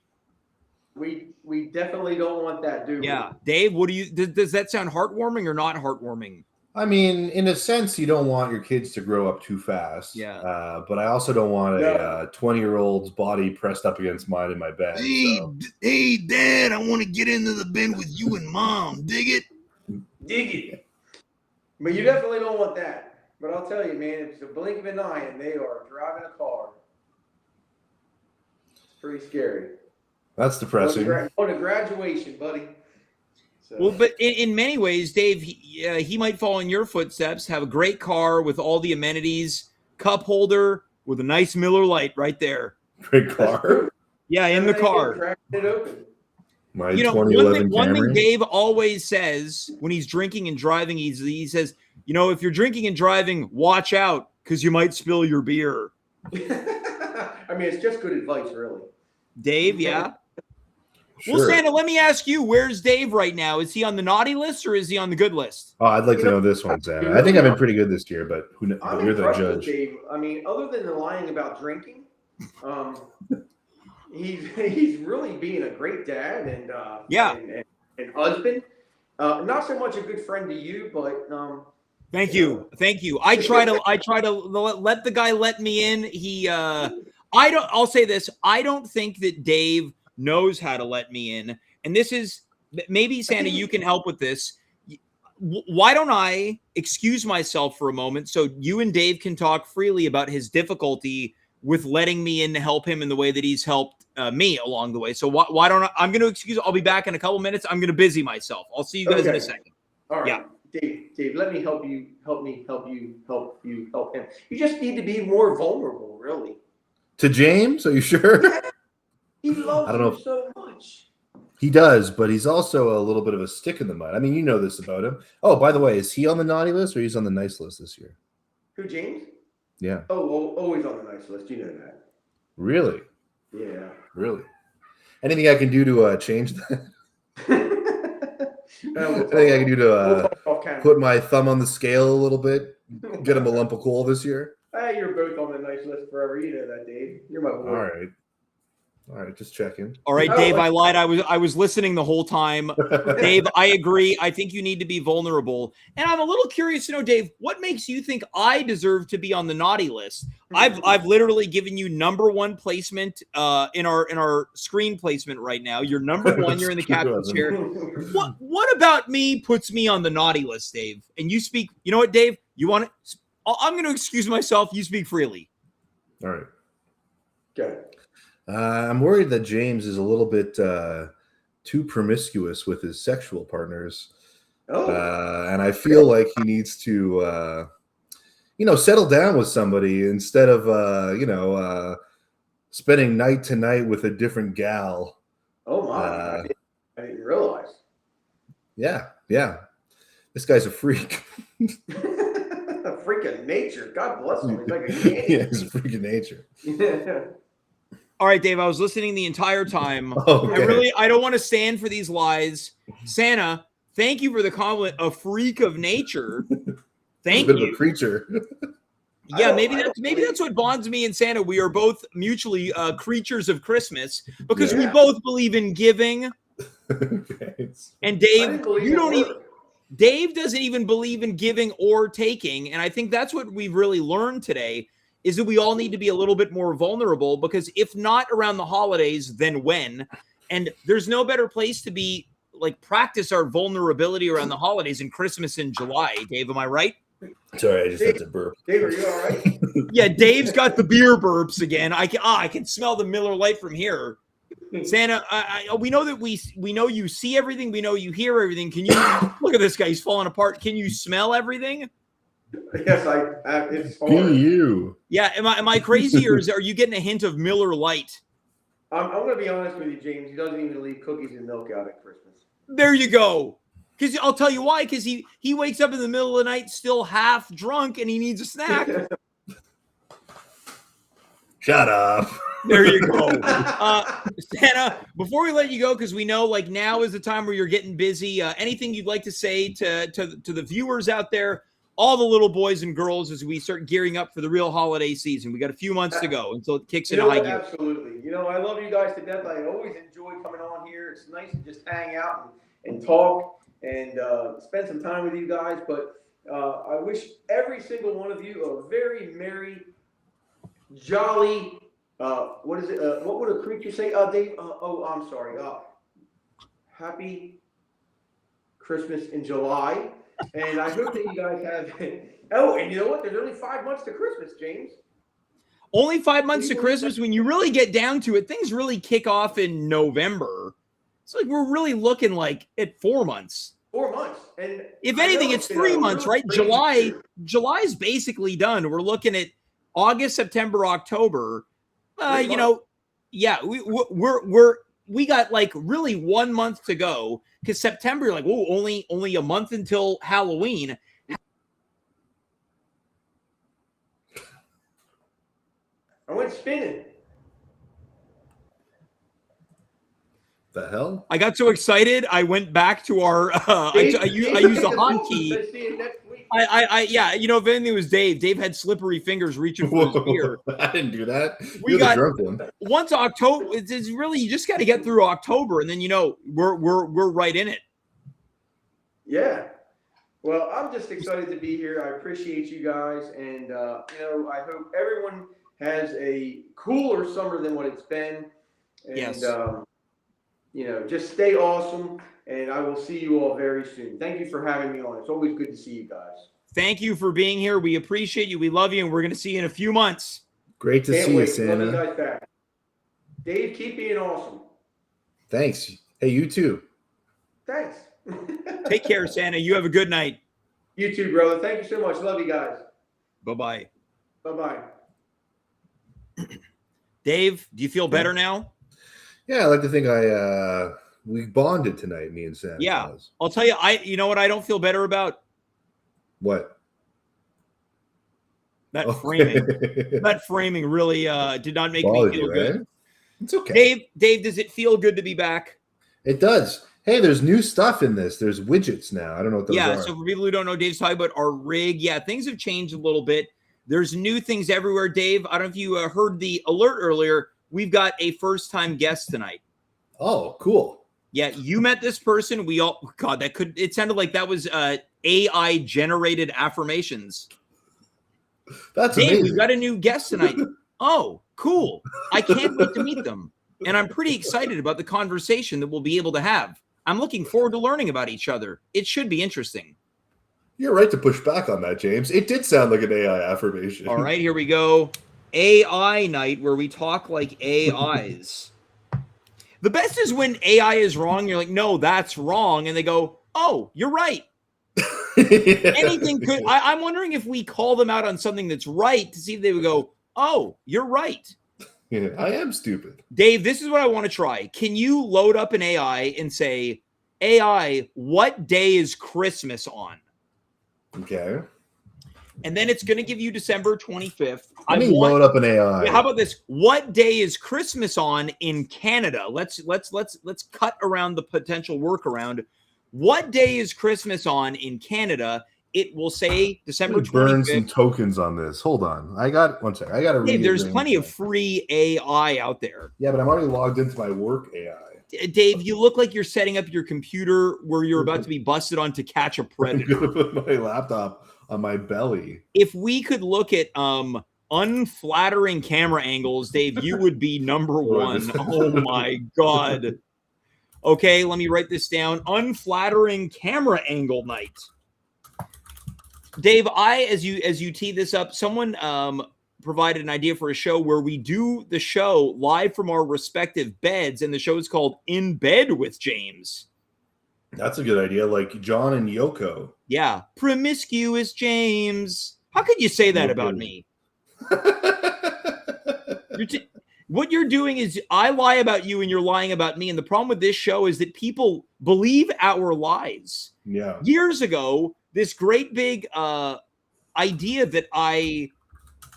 We definitely don't want that, do we? Yeah. Dave, what do you does that sound heartwarming or not heartwarming? I mean, in a sense, you don't want your kids to grow up too fast. Yeah. But I also don't want a 20-year-old's body pressed up against mine in my bed. Hey, Dad, I want to get into the bed with you and Mom. Dig it? Dig it. But you definitely don't want that. But I'll tell you, man, it's a blink of an eye and they are driving a car. It's pretty scary. That's depressing. Going to graduation, buddy. So. Well, but in many ways, Dave, he might follow in your footsteps, have a great car with all the amenities, cup holder with a nice Miller Lite right there. Great car. Yeah, in the car. It open. My 2011 one thing Camry. Dave always says when he's drinking and driving, he says, you know, if you're drinking and driving, watch out because you might spill your beer. I mean, it's just good advice, really. Dave, yeah. Sure. Well, Santa, let me ask you, where's Dave right now? Is he on the naughty list or is he on the good list? Oh, I'd like to know this one, Santa. I think I've been pretty good this year, but you're the judge. Dave. I mean, other than the lying about drinking, he's really being a great dad and and husband. Not so much a good friend to you, but Thank you. I try to let the guy let me in. I'll say this. I don't think that Dave knows how to let me in. And this is maybe Santa, you can help with this. Why don't I excuse myself for a moment so you and Dave can talk freely about his difficulty with letting me in to help him in the way that he's helped me along the way. So why don't I'm going to excuse, I'll be back in a couple minutes. I'm going to busy myself. I'll see you guys in a second. All right. Yeah. Dave, let me help you. Help him. You just need to be more vulnerable, really. To James? Are you sure? He loves you so much. He does, but he's also a little bit of a stick in the mud. I mean, you know this about him. Oh, by the way, is he on the naughty list or he's on the nice list this year? Who, James? Yeah. Oh, always on the nice list. You know that. Really? Yeah. Really? Anything I can do to change that? Anything I can do to put my thumb on the scale a little bit? Get him a lump of coal this year? Hey, you're both on the nice list forever. You know that, Dave. You're my boy. All right, just checking. All right, Dave, I lied. I was listening the whole time. Dave, I agree. I think you need to be vulnerable. And I'm a little curious to know, Dave, what makes you think I deserve to be on the naughty list? I've literally given you #1 placement in our screen placement right now. You're #1. You're in the captain's chair. What about me puts me on the naughty list, Dave? And you speak. You know what, Dave? You want it? I'm going to excuse myself. You speak freely. All right. Okay. I'm worried that James is a little bit too promiscuous with his sexual partners. And I feel like he needs to, settle down with somebody instead of, spending night to night with a different gal. Oh, my. I didn't realize. Yeah. This guy's a freak. A freak of nature. God bless him. He's like a candy. Yeah, he's a freak of nature. All right, Dave, I was listening the entire time. Okay. I don't want to stand for these lies. Santa, thank you for the compliment. A freak of nature. Thank you. A bit of a creature. Yeah, maybe that's what bonds me and Santa. We are both mutually creatures of Christmas because we both believe in giving. Okay. And Dave, Dave doesn't even believe in giving or taking. And I think that's what we've really learned today is that we all need to be a little bit more vulnerable because if not around the holidays, then when? And there's no better place to be practice our vulnerability around the holidays and Christmas in July. Dave, am I right? Sorry, I just had to burp. Dave, are you all right? Yeah, Dave's got the beer burps again. I can smell the Miller Lite from here. Santa, we know that we know you see everything. We know you hear everything. Can you look at this guy? He's falling apart. Can you smell everything? Yes, it's hard. Be you. Yeah. Am I crazy, or are you getting a hint of Miller Lite? I'm going to be honest with you, James. He doesn't even leave cookies and milk out at Christmas. There you go. Because I'll tell you why. Because he wakes up in the middle of the night still half drunk and he needs a snack. Shut up. There you go. Santa, before we let you go, because we know like now is the time where you're getting busy. Anything you'd like to say to the viewers out there, all the little boys and girls, as we start gearing up for the real holiday season? We got a few months to go until it kicks into high gear. Absolutely. I love you guys to death. I always enjoy coming on here. It's nice to just hang out and talk and spend some time with you guys. But I wish every single one of you a very merry, jolly, what is it? What would a creature say? Dave? I'm sorry. Happy Christmas in July. And I hope that you guys have. Oh, and you know what? There's only 5 months to Christmas, James. Only 5 months to Christmas. When you really get down to it, things really kick off in November. It's like we're really looking like at 4 months. 4 months, and if anything, it's 3 months, right? July's basically done. We're looking at August, September, October. We got like really 1 month to go, because September, you're like, oh, only a month until Halloween. I went spinning. The hell? I got so excited, I went back to our. I used the hotkey. See you next week. If anything was Dave had slippery fingers reaching for his beer. I didn't do that. We got the drunk one. Once October. It's really, you just got to get through October, and then we're right in it. Yeah. Well, I'm just excited to be here. I appreciate you guys, and I hope everyone has a cooler summer than what it's been. And, yes. Just stay awesome, and I will see you all very soon. Thank you for having me on. It's always good to see you guys. Thank you for being here. We appreciate you. We love you, and we're going to see you in a few months. Great to see you, Santa. Love you guys back. Dave, keep being awesome. Thanks. Hey, you too. Thanks. Take care, Santa. You have a good night. You too, brother. Thank you so much. Love you guys. Bye-bye. Bye-bye. Dave, do you feel better now? Yeah, I like to think we bonded tonight, me and Santa. Yeah. Claus. I'll tell you, you know what I don't feel better about? What? That framing. That framing really did not make me feel good. Right? It's okay. Dave, does it feel good to be back? It does. Hey, there's new stuff in this. There's widgets now. I don't know what those are. Yeah, so for people who don't know, Dave's talking about our rig. Yeah, things have changed a little bit. There's new things everywhere, Dave. I don't know if you heard the alert earlier. We've got a first-time guest tonight. Oh, cool. Yeah, you met this person. It sounded like that was AI-generated affirmations. That's Dave, amazing. We've got a new guest tonight. Oh, cool. I can't wait to meet them. And I'm pretty excited about the conversation that we'll be able to have. I'm looking forward to learning about each other. It should be interesting. You're right to push back on that, James. It did sound like an AI affirmation. All right, here we go. AI night, where we talk like AIs. The best is when AI is wrong. You're like, no, that's wrong. And they go, oh, you're right. Anything could. I'm wondering if we call them out on something that's right to see if they would go, oh, you're right. Yeah, I am stupid. Dave, this is what I want to try. Can you load up an AI and say, AI, what day is Christmas on? Okay. And then it's going to give you December 25th. Load up an AI. Yeah, how about this? What day is Christmas on in Canada? Let's cut around the potential workaround. What day is Christmas on in Canada? It will say December 25th. Burn some tokens on this. Hold on. I got one second. I got to read. There's plenty of free AI out there. Yeah, but I'm already logged into my work AI. Dave, you look like you're setting up your computer where you're about to be busted on to catch a predator. I'm gonna put my laptop on my belly. If we could look at unflattering camera angles, Dave, you would be number one. Oh my God. Okay, let me write this down. Unflattering camera angle night. Dave, as you tee this up, someone provided an idea for a show where we do the show live from our respective beds, and the show is called In Bed with James. That's a good idea, like John and Yoko. Yeah, promiscuous James. How could you say that about me? What you're doing is I lie about you and you're lying about me. And the problem with this show is that people believe our lies. Yeah. Years ago, this great big idea that I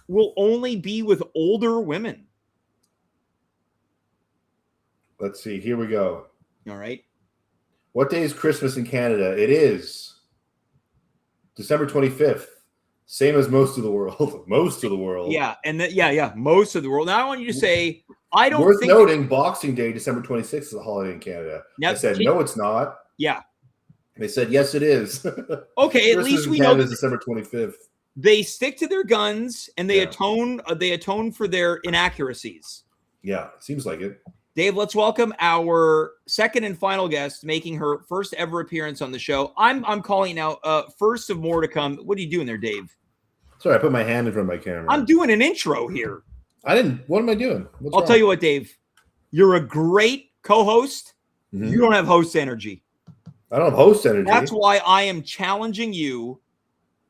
will only be with older women. Let's see. Here we go. All right. What day is Christmas in Canada? It is December 25th. Same as most of the world. Most of the world. Yeah, and most of the world. Now I want you to say, I don't Worth think noting, Boxing Day, December 26th is a holiday in Canada. Yep. I said, no, it's not. Yeah. They said, yes, it is. Okay, at least we know December 25th. They stick to their guns and they atone for their inaccuracies. Yeah, seems like it. Dave, let's welcome our second and final guest, making her first ever appearance on the show. I'm calling now. First of more to come. What are you doing there, Dave? Sorry, I put my hand in front of my camera. I'm doing an intro here. I didn't. What am I doing? I'll tell you what, Dave. You're a great co-host. Mm-hmm. You don't have host energy. I don't have host energy. That's why I am challenging you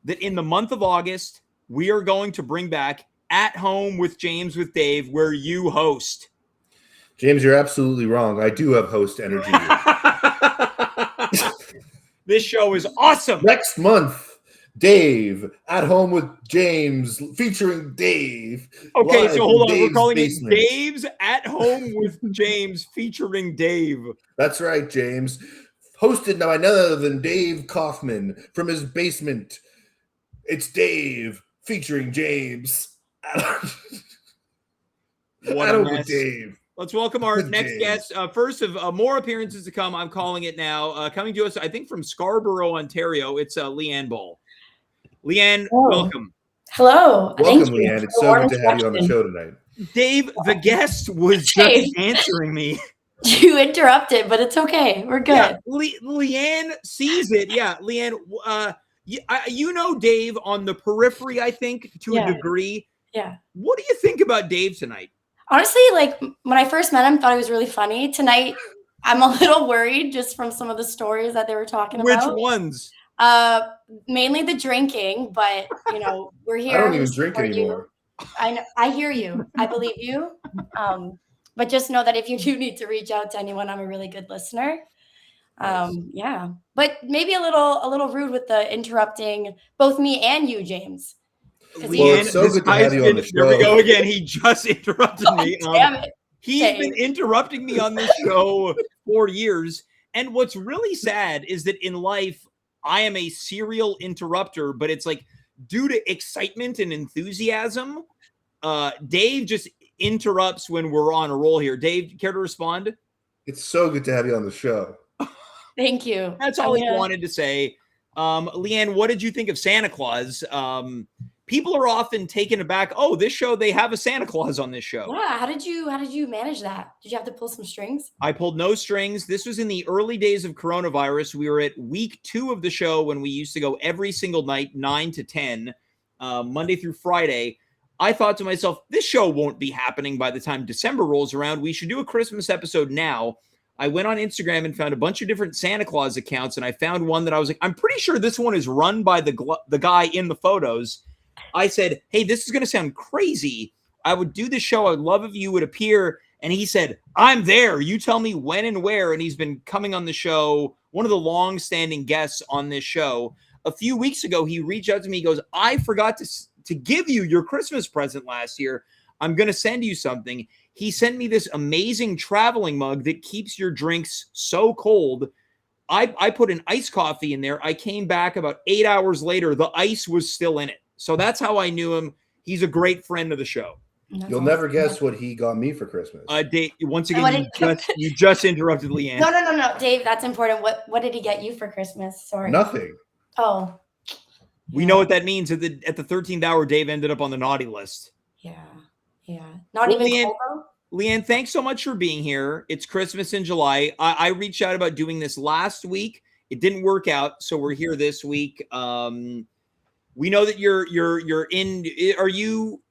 that in the month of August, we are going to bring back At Home with James with Dave, where you host. James, you're absolutely wrong. I do have host energy. This show is awesome. Next month, Dave, At Home with James, featuring Dave. Okay, so hold on. We're calling it Dave's At Home with James, featuring Dave. That's right, James. Hosted by none other than Dave Kaufman from his basement. It's Dave, featuring James. What a mess. Dave. Let's welcome our next guest. First of more appearances to come, I'm calling it now. Coming to us, I think, from Scarborough, Ontario, it's LeeAnn Ball. LeeAnn, welcome. Hello. Welcome, LeeAnn. It's so good to have you on the show tonight. Dave, the guest, was just answering me. You interrupted, but it's okay. We're good. Yeah, LeeAnn sees it. Yeah, LeeAnn, you know Dave on the periphery, I think, to a degree. Yeah. What do you think about Dave tonight? Honestly, like when I first met him, thought he was really funny. Tonight, I'm a little worried just from some of the stories that they were talking about. Which ones? Mainly the drinking, but you know, we're here. I don't even drink anymore. I hear you. I believe you. But just know that if you do need to reach out to anyone, I'm a really good listener. Yeah, but maybe a little rude with the interrupting both me and you, James. Well, it's so good to have you on the show. There we go again. He just interrupted me. Damn it. He's been interrupting me on this show for years. And what's really sad is that in life, I am a serial interrupter, but it's like due to excitement and enthusiasm, Dave just interrupts when we're on a roll here. Dave, care to respond? It's so good to have you on the show. Thank you. That's all he wanted to say. LeeAnn, what did you think of Santa Claus? People are often taken aback. Oh, this show, they have a Santa Claus on this show. Yeah. How did you manage that? Did you have to pull some strings? I pulled no strings. This was in the early days of coronavirus. We were at week 2 of the show when we used to go every single night, 9 to 10, Monday through Friday. I thought to myself, this show won't be happening by the time December rolls around. We should do a Christmas episode now. I went on Instagram and found a bunch of different Santa Claus accounts, and I found one that I was like, I'm pretty sure this one is run by the guy in the photos. I said, hey, this is going to sound crazy. I would do the show. I would love if you would appear. And he said, I'm there. You tell me when and where. And he's been coming on the show, one of the long-standing guests on this show. A few weeks ago, he reached out to me. He goes, I forgot to give you your Christmas present last year. I'm going to send you something. He sent me this amazing traveling mug that keeps your drinks so cold. I put an iced coffee in there. I came back about 8 hours later. The ice was still in it. So that's how I knew him. He's a great friend of the show. You'll never guess what he got me for Christmas. Dave, once again, you just interrupted LeeAnn. No, Dave, that's important. What did he get you for Christmas? Sorry. Nothing. Oh. We know what that means. At the 13th hour, Dave ended up on the naughty list. Yeah. Not even LeeAnn, thanks so much for being here. It's Christmas in July. I reached out about doing this last week. It didn't work out, so we're here this week. We know that you're in. Are you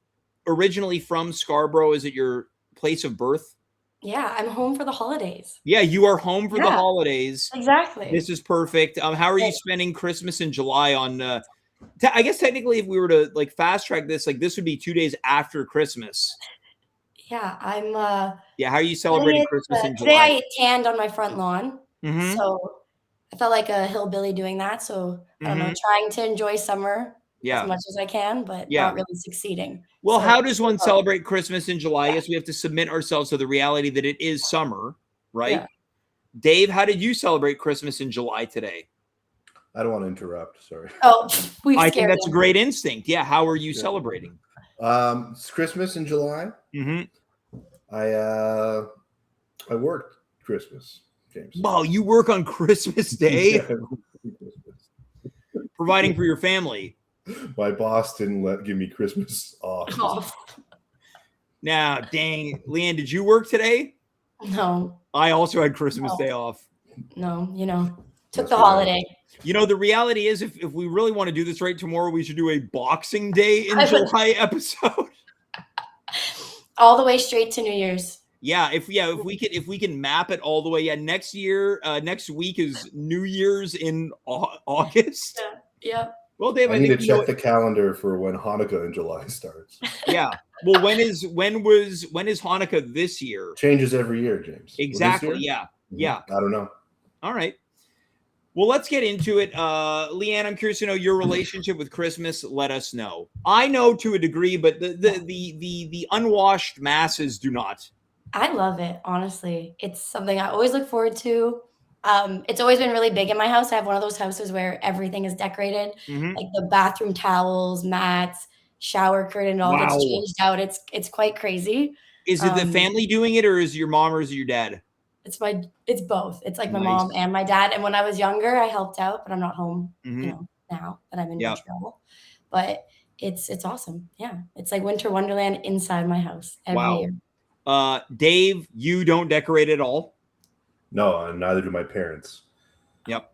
originally from Scarborough? Is it your place of birth? Yeah, I'm home for the holidays. Yeah, you are home for the Yeah. holidays. Exactly. This is perfect. How are you spending Christmas in July on I guess technically if we were to like fast track this, like this would be 2 days after Christmas. Yeah, I'm Yeah, how are you celebrating Christmas in today July? I tanned on my front lawn. Mhm. So I felt like a hillbilly doing that. So I don't know, Mhm. trying to enjoy summer Yeah. as much as I can, but Yeah. not really succeeding. Well, So how does one celebrate Christmas in July? I guess we have to submit ourselves to the reality that it is summer, right? Yeah. Dave, how did you celebrate Christmas in July today? I don't want to interrupt. Sorry. Oh, we've I think scared that's a him. great instinct. Yeah, how are you celebrating? It's Christmas in July. Mhm. I worked Christmas, James. Wow, you work on Christmas Day? Yeah. Providing for your family. My boss didn't give me Christmas off. Oh, Now, dang, LeeAnn, did you work today? no, I also had Christmas Day off. no, took That's the right. holiday. The reality is if we really want to do this right tomorrow, we should do a Boxing Day in I would- July episode. All the way straight to New Year's. Yeah, if we can map it all the way. Yeah, next week is New Year's in August. Yeah. Yep. Well, Dave, I need to check the calendar for when Hanukkah in July starts. Yeah. Well, when is Hanukkah this year? Changes every year, James. Exactly. Well, this year? Yeah. I don't know. All right. Well, let's get into it. LeeAnn, I'm curious to know your relationship with Christmas. Let us know. I know to a degree, but the unwashed masses do not. I love it, honestly. It's something I always look forward to. It's always been really big in my house. I have one of those houses where everything is decorated, like the bathroom towels, mats, shower curtain, all gets changed out. It's quite crazy. Is it the family doing it, or is it your mom, or is it your dad? It's both. It's like my mom and my dad. And when I was younger, I helped out, but I'm not home, now that I'm in Montreal. But it's awesome. Yeah. It's like Winter Wonderland inside my house every year. Dave, you don't decorate at all? No, and neither do my parents. Yep.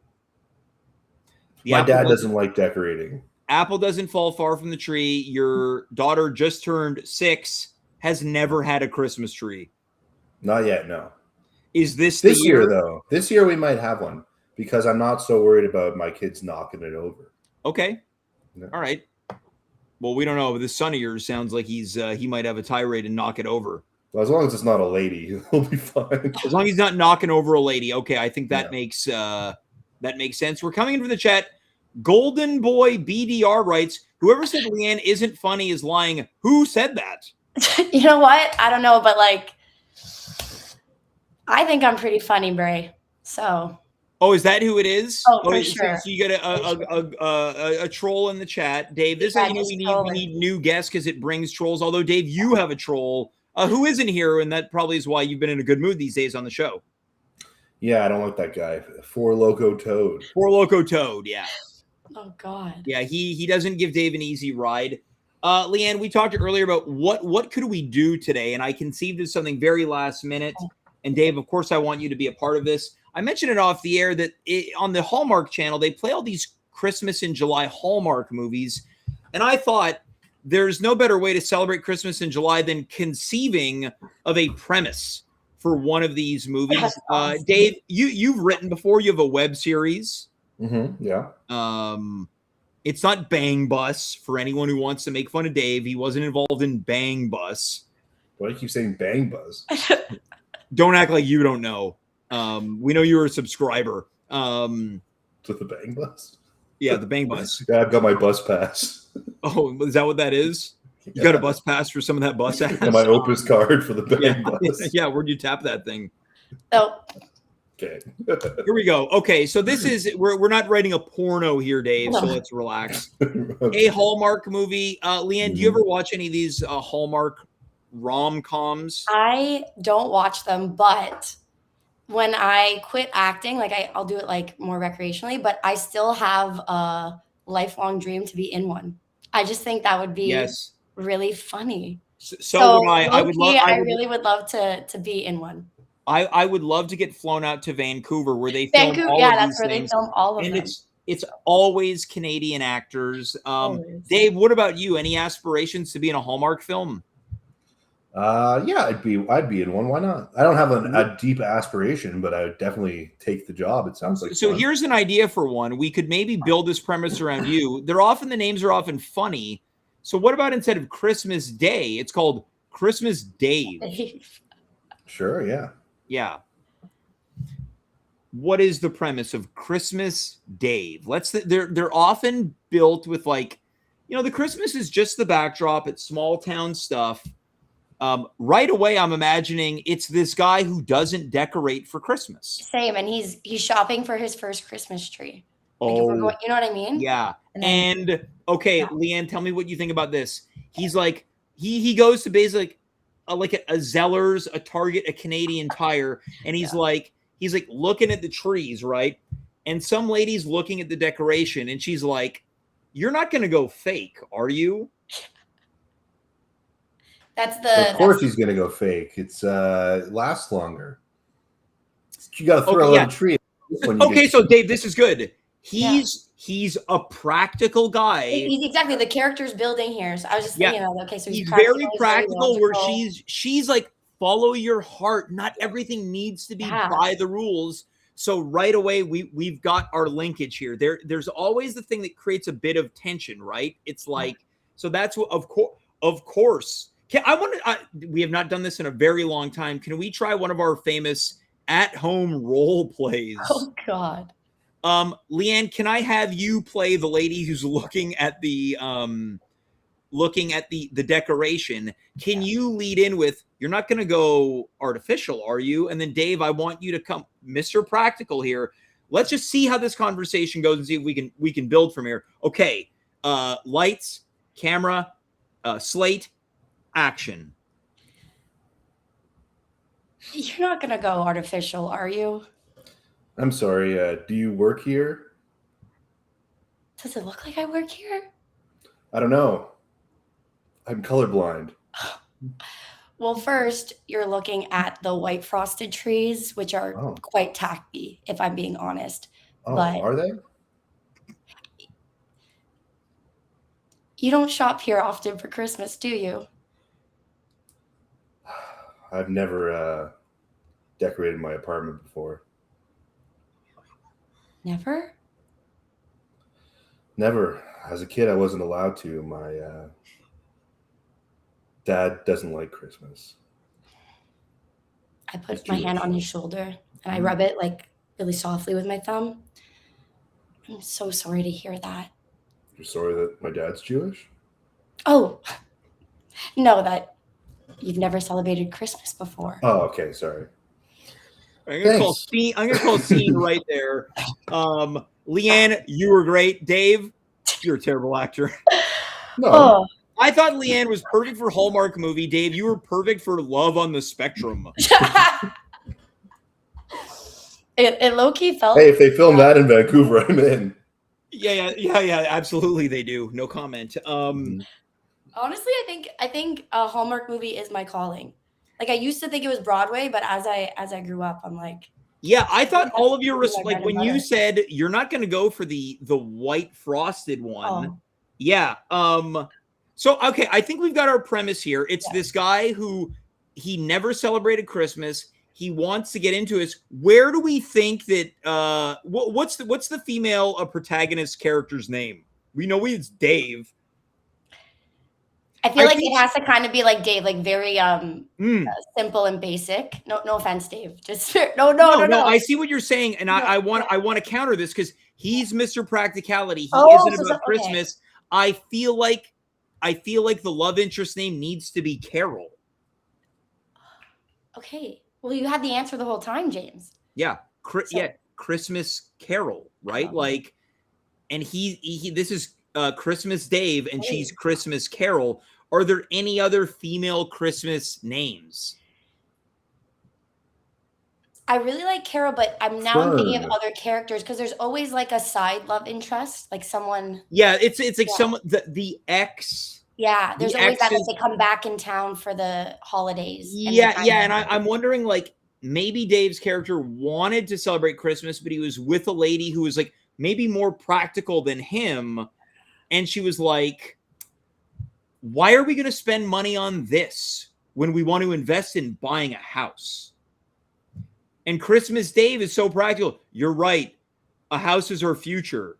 My dad doesn't like decorating. Apple doesn't fall far from the tree. Your daughter just turned 6, has never had a Christmas tree. Not yet, no. Is this the year, though? This year we might have one because I'm not so worried about my kids knocking it over. Okay. Yeah. All right. Well, we don't know. This son of yours sounds like he might have a tirade and knock it over. Well, as long as it's not a lady, he'll be fine. As long as he's not knocking over a lady. Okay, I think that makes sense. We're coming in from the chat. Golden Boy BDR writes, whoever said LeeAnn isn't funny is lying. Who said that? You know what? I don't know, but like, I think I'm pretty funny, Bray. So. Oh, is that who it is? Oh, for sure. So you got a troll in the chat, Dave. This is we need new guests because it brings trolls. Although Dave, you have a troll who isn't here, and that probably is why you've been in a good mood these days on the show. Yeah, I don't like that guy. Four Loco Toad. Yeah. Oh God. Yeah, he doesn't give Dave an easy ride. LeeAnn, we talked earlier about what could we do today, and I conceived of something very last minute. And Dave, of course, I want you to be a part of this. I mentioned it off the air that on the Hallmark Channel, they play all these Christmas in July Hallmark movies. And I thought there's no better way to celebrate Christmas in July than conceiving of a premise for one of these movies. Awesome. Dave, you've written before. You have a web series. Mm-hmm. Yeah. It's not Bang Bus for anyone who wants to make fun of Dave. He wasn't involved in Bang Bus. Why do you keep saying Bang Bus? Don't act like you don't know. We know you're a subscriber. To the Bang Bus? Yeah, the Bang Bus. Yeah, I've got my bus pass. Oh, is that what that is? You got a bus pass for some of that bus ass? And my Opus card for the Bang Bus. Yeah, where'd you tap that thing? Oh. Okay. Here we go. Okay, so this is we're not writing a porno here, Dave. So let's relax. Okay. A Hallmark movie. LeeAnn, do you ever watch any of these Hallmark rom-coms? I don't watch them, but when I quit acting, like I'll do it like more recreationally, but I still have a lifelong dream to be in one. I just think that would be really funny. So would I. I really would love to be in one. I would love to get flown out to Vancouver where they film all of these things. They film all of them. It's always Canadian actors. Always. Dave, what about you? Any aspirations to be in a Hallmark film? Yeah, I'd be in one. Why not? I don't have a deep aspiration, but I would definitely take the job. It sounds like so. fun. Here's an idea for one. We could maybe build this premise around you. The names are often funny. So what about instead of Christmas Day, it's called Christmas Dave? Sure. Yeah. Yeah. What is the premise of Christmas Dave? They're often built with like, the Christmas is just the backdrop. It's small town stuff. Right away, I'm imagining it's this guy who doesn't decorate for Christmas. Same, and he's shopping for his first Christmas tree. Like Oh, you know what I mean? Yeah. Okay, LeeAnn, tell me what you think about this. He's like, he goes to basically like a Zellers, a Target, a Canadian Tire, and he's like looking at the trees, right? And some lady's looking at the decoration, and she's like, "You're not going to go fake, are you?" Of course he's going to go fake. It's lasts longer. You got to throw out a tree. Okay, so Dave, this is good. He's a practical guy. He's exactly the character's building here. So I was just thinking, okay, so he's very practical. Where she's like, follow your heart. Not everything needs to be by the rules. So right away, we've got our linkage here. There's always the thing that creates a bit of tension, right? It's like, so that's what, of course. We have not done this in a very long time. Can we try one of our famous at-home role plays? Oh God. LeeAnn, can I have you play the lady who's looking at the decoration? Can you lead in with, you're not going to go artificial, are you? And then Dave, I want you to come, Mr. Practical here. Let's just see how this conversation goes and see if we can build from here. Okay. Lights, camera, slate, action. You're not going to go artificial, are you? I'm sorry. Do you work here? Does it look like I work here? I don't know. I'm colorblind. Well, first, you're looking at the white frosted trees, which are quite tacky, if I'm being honest. Oh, are they? You don't shop here often for Christmas, do you? I've never decorated my apartment before. Never? Never. As a kid, I wasn't allowed to. My dad doesn't like Christmas. I put my hand on his shoulder and I rub it like really softly with my thumb. I'm so sorry to hear that. You're sorry that my dad's Jewish? Oh, no, that you've never celebrated Christmas before. Oh, okay, sorry. I'm gonna call scene right there. LeeAnn, you were great. Dave, you're a terrible actor. No. I thought LeeAnn was perfect for Hallmark movie. Dave, you were perfect for Love on the Spectrum. It low-key felt. Hey, if they film that in Vancouver, I'm in. Yeah. Absolutely, they do. No comment. Honestly, I think a Hallmark movie is my calling. Like I used to think it was Broadway, but as I grew up, I'm like. Yeah, I thought all of your like when you said you're not going to go for the white frosted one. Oh. Yeah. So okay, I think we've got our premise here. It's this guy who he never celebrated Christmas. He wants to get into it. Where do we think that what's the female protagonist character's name? We know it's Dave. I feel like it has to kind of be like Dave, like very simple and basic. No offense, Dave. Just no. I see what you're saying, and I want to counter this because he's Mr. Practicality. He isn't about Christmas. I feel like the love interest name needs to be Carol. Okay. Well, you had the answer the whole time, James. Yeah. Christmas Carol, right? Oh. Like, and he this is Christmas Dave, and she's Christmas Carol. Are there any other female Christmas names? I really like Carol, but I'm now thinking of other characters because there's always like a side love interest, like someone. Yeah, it's like someone the ex. Yeah, there's always that they come back in town for the holidays. And I'm wondering, like, maybe Dave's character wanted to celebrate Christmas, but he was with a lady who was like maybe more practical than him. And she was like, why are we going to spend money on this when we want to invest in buying a house? And Christmas Dave is so practical. You're right. A house is our future.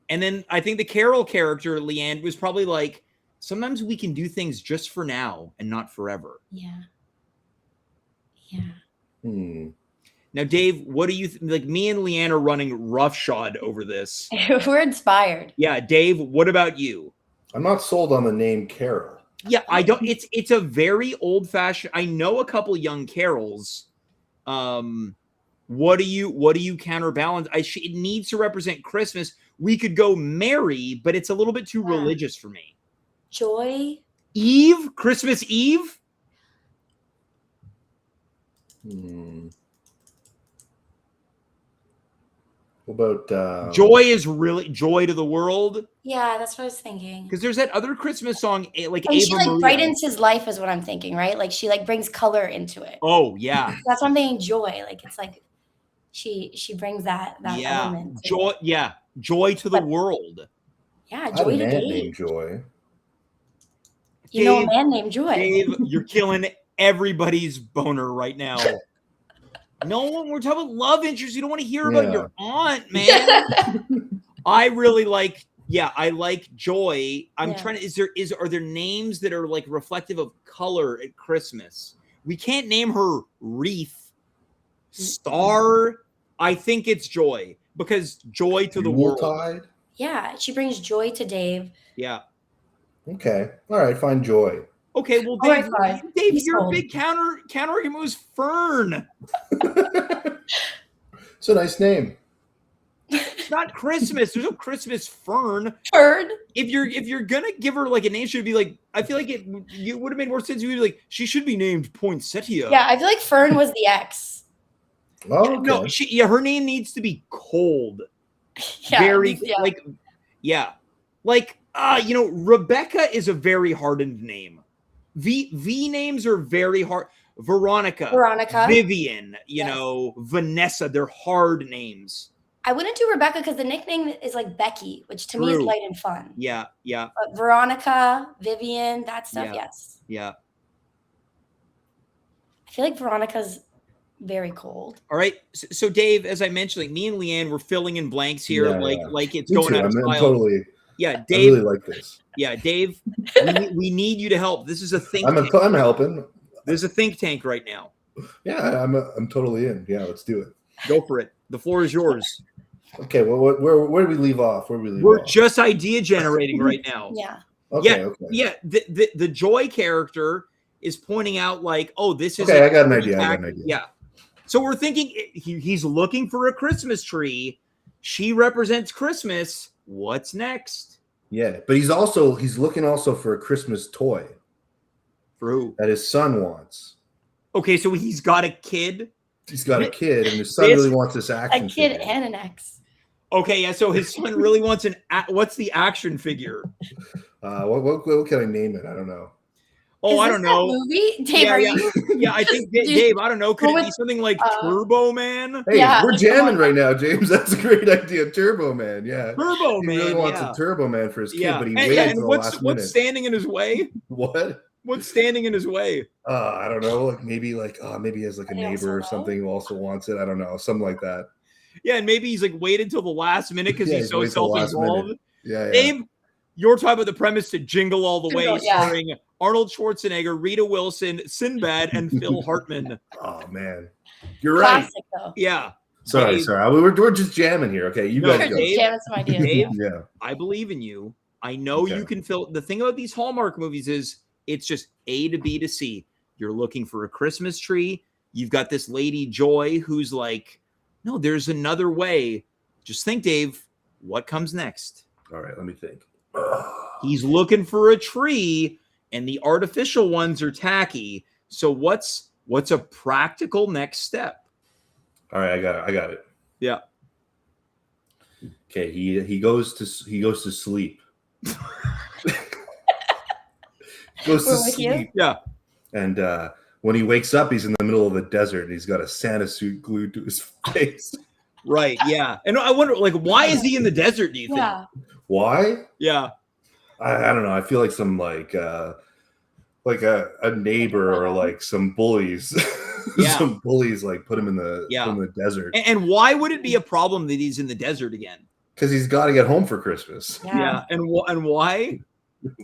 And then I think the Carol character, LeeAnn, was probably like, sometimes we can do things just for now and not forever. Yeah. Now, Dave, what do you like? Me and LeeAnn are running roughshod over this. We're inspired. Yeah, Dave, what about you? I'm not sold on the name Carol. Yeah, I don't. It's a very old fashioned. I know a couple young Carols. What do you counterbalance? It needs to represent Christmas. We could go Mary, but it's a little bit too religious for me. Joy. Eve, Christmas Eve. What about Joy is really joy to the world. Yeah, that's what I was thinking. Because there's that other Christmas song, like and Ava she like Maria. brightens his life, is what I'm thinking, right? Like she like brings color into it. Oh yeah, that's what I'm thinking. Joy, like it's like she brings that element. Joy, joy to the world. Yeah, joy to Dave. Named Joy. You know a man named Joy. Dave, you're killing everybody's boner right now. No, we're talking about love interest. You don't want to hear about your aunt, man. I really like. Yeah, I like Joy. I'm trying to. Are there names that are like reflective of color at Christmas? We can't name her Wreath, Star. I think it's Joy because joy to the world. Yeah, she brings joy to Dave. Yeah. Okay. All right. Find Joy. Okay. Well, Dave, your big counter argument was Fern. It's a nice name. It's not Christmas. There's no Christmas Fern. Fern. If you're gonna give her like a name, should be like. I feel like it would have made more sense. You'd be like, she should be named Poinsettia. Yeah, I feel like Fern was the ex. Oh, okay. No, her name needs to be cold. Rebecca is a very hardened name. V names are very hard. Veronica, Vivian, Vanessa, they're hard names. I wouldn't do Rebecca because the nickname is like Becky, which to me is light and fun. Yeah. But Veronica, Vivian, that stuff, yes. Yeah. I feel like Veronica's very cold. All right. So Dave, as I mentioned, like me and LeeAnn, we're filling in blanks here, like it's going out of style. Totally. Yeah, Dave. I really like this. Yeah, Dave, we need you to help. This is a think tank. I'm helping. There's a think tank right now. Yeah, I'm totally in. Yeah, let's do it. Go for it. The floor is yours. Okay, well, where do we leave off? We're just idea generating right now. Yeah. Okay. Yeah. The Joy character is pointing out like, oh, this is okay. I got an idea. Yeah. So we're thinking he's looking for a Christmas tree. She represents Christmas. What's next? Yeah, but he's looking also for a Christmas toy. For who? That his son wants. Okay, so he's got a kid. He's got a kid, and his son really wants this action. A kid and an ex. Okay, yeah. So his son really wants what's the action figure? What can I name it? I don't know. Oh, I don't know. Movie? Dave, yeah, I think Dave. I don't know. Could it be something like Turbo Man? Hey, we're jamming right now, James. That's a great idea. Turbo Man, yeah. Turbo Man. He really wants a Turbo Man for his kid, but he waited until the last minute. What's standing in his way? What? What's standing in his way? I don't know. Maybe he has like a neighbor or something who also wants it. I don't know. Something like that. Yeah, and maybe he's like waited till the last minute because he's so self-involved. Yeah. Dave, you're talking about the premise to Jingle All the Way, starring Arnold Schwarzenegger, Rita Wilson, Sinbad, and Phil Hartman. Oh man, you're right. Classic, though. Yeah. Sorry. We're just jamming here. Okay, you guys go. Jamming some ideas. Dave, yeah. I believe in you. I know you can fill. The thing about these Hallmark movies is it's just A to B to C. You're looking for a Christmas tree. You've got this lady Joy who's like, no, there's another way. Just think, Dave, what comes next? All right, let me think. He's looking for a tree, and the artificial ones are tacky. So what's a practical next step? All right, I got it. Yeah. Okay, he goes to sleep. Goes to sleep. Yeah. And when he wakes up, he's in the middle of the desert and he's got a Santa suit glued to his face. Right. Yeah. And I wonder, like, why is he in the desert? Do you think? Yeah. Why? Yeah. I don't know. I feel like some like a neighbor or like some bullies. Yeah. Some bullies like put him in the desert. And why would it be a problem that he's in the desert again? Because he's got to get home for Christmas. Yeah. And why?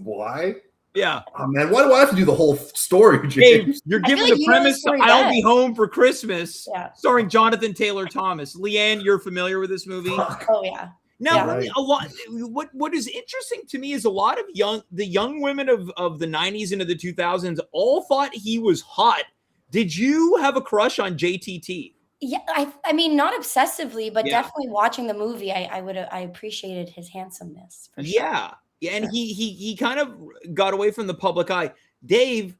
Why? Yeah. Oh, man, why do I have to do the whole story, James? Hey, you're giving like the you know the premise. story I'll best. be home for Christmas. Yeah. Starring Jonathan Taylor Thomas. LeeAnn, you're familiar with this movie? Oh yeah. Now, Yeah. a lot. What is interesting to me is a lot of the young women of the 90s into the 2000s all thought he was hot. Did you have a crush on JTT? Yeah, I mean, not obsessively, but Yeah. definitely watching the movie, I appreciated his handsomeness. For sure. Yeah, and he kind of got away from the public eye. Dave,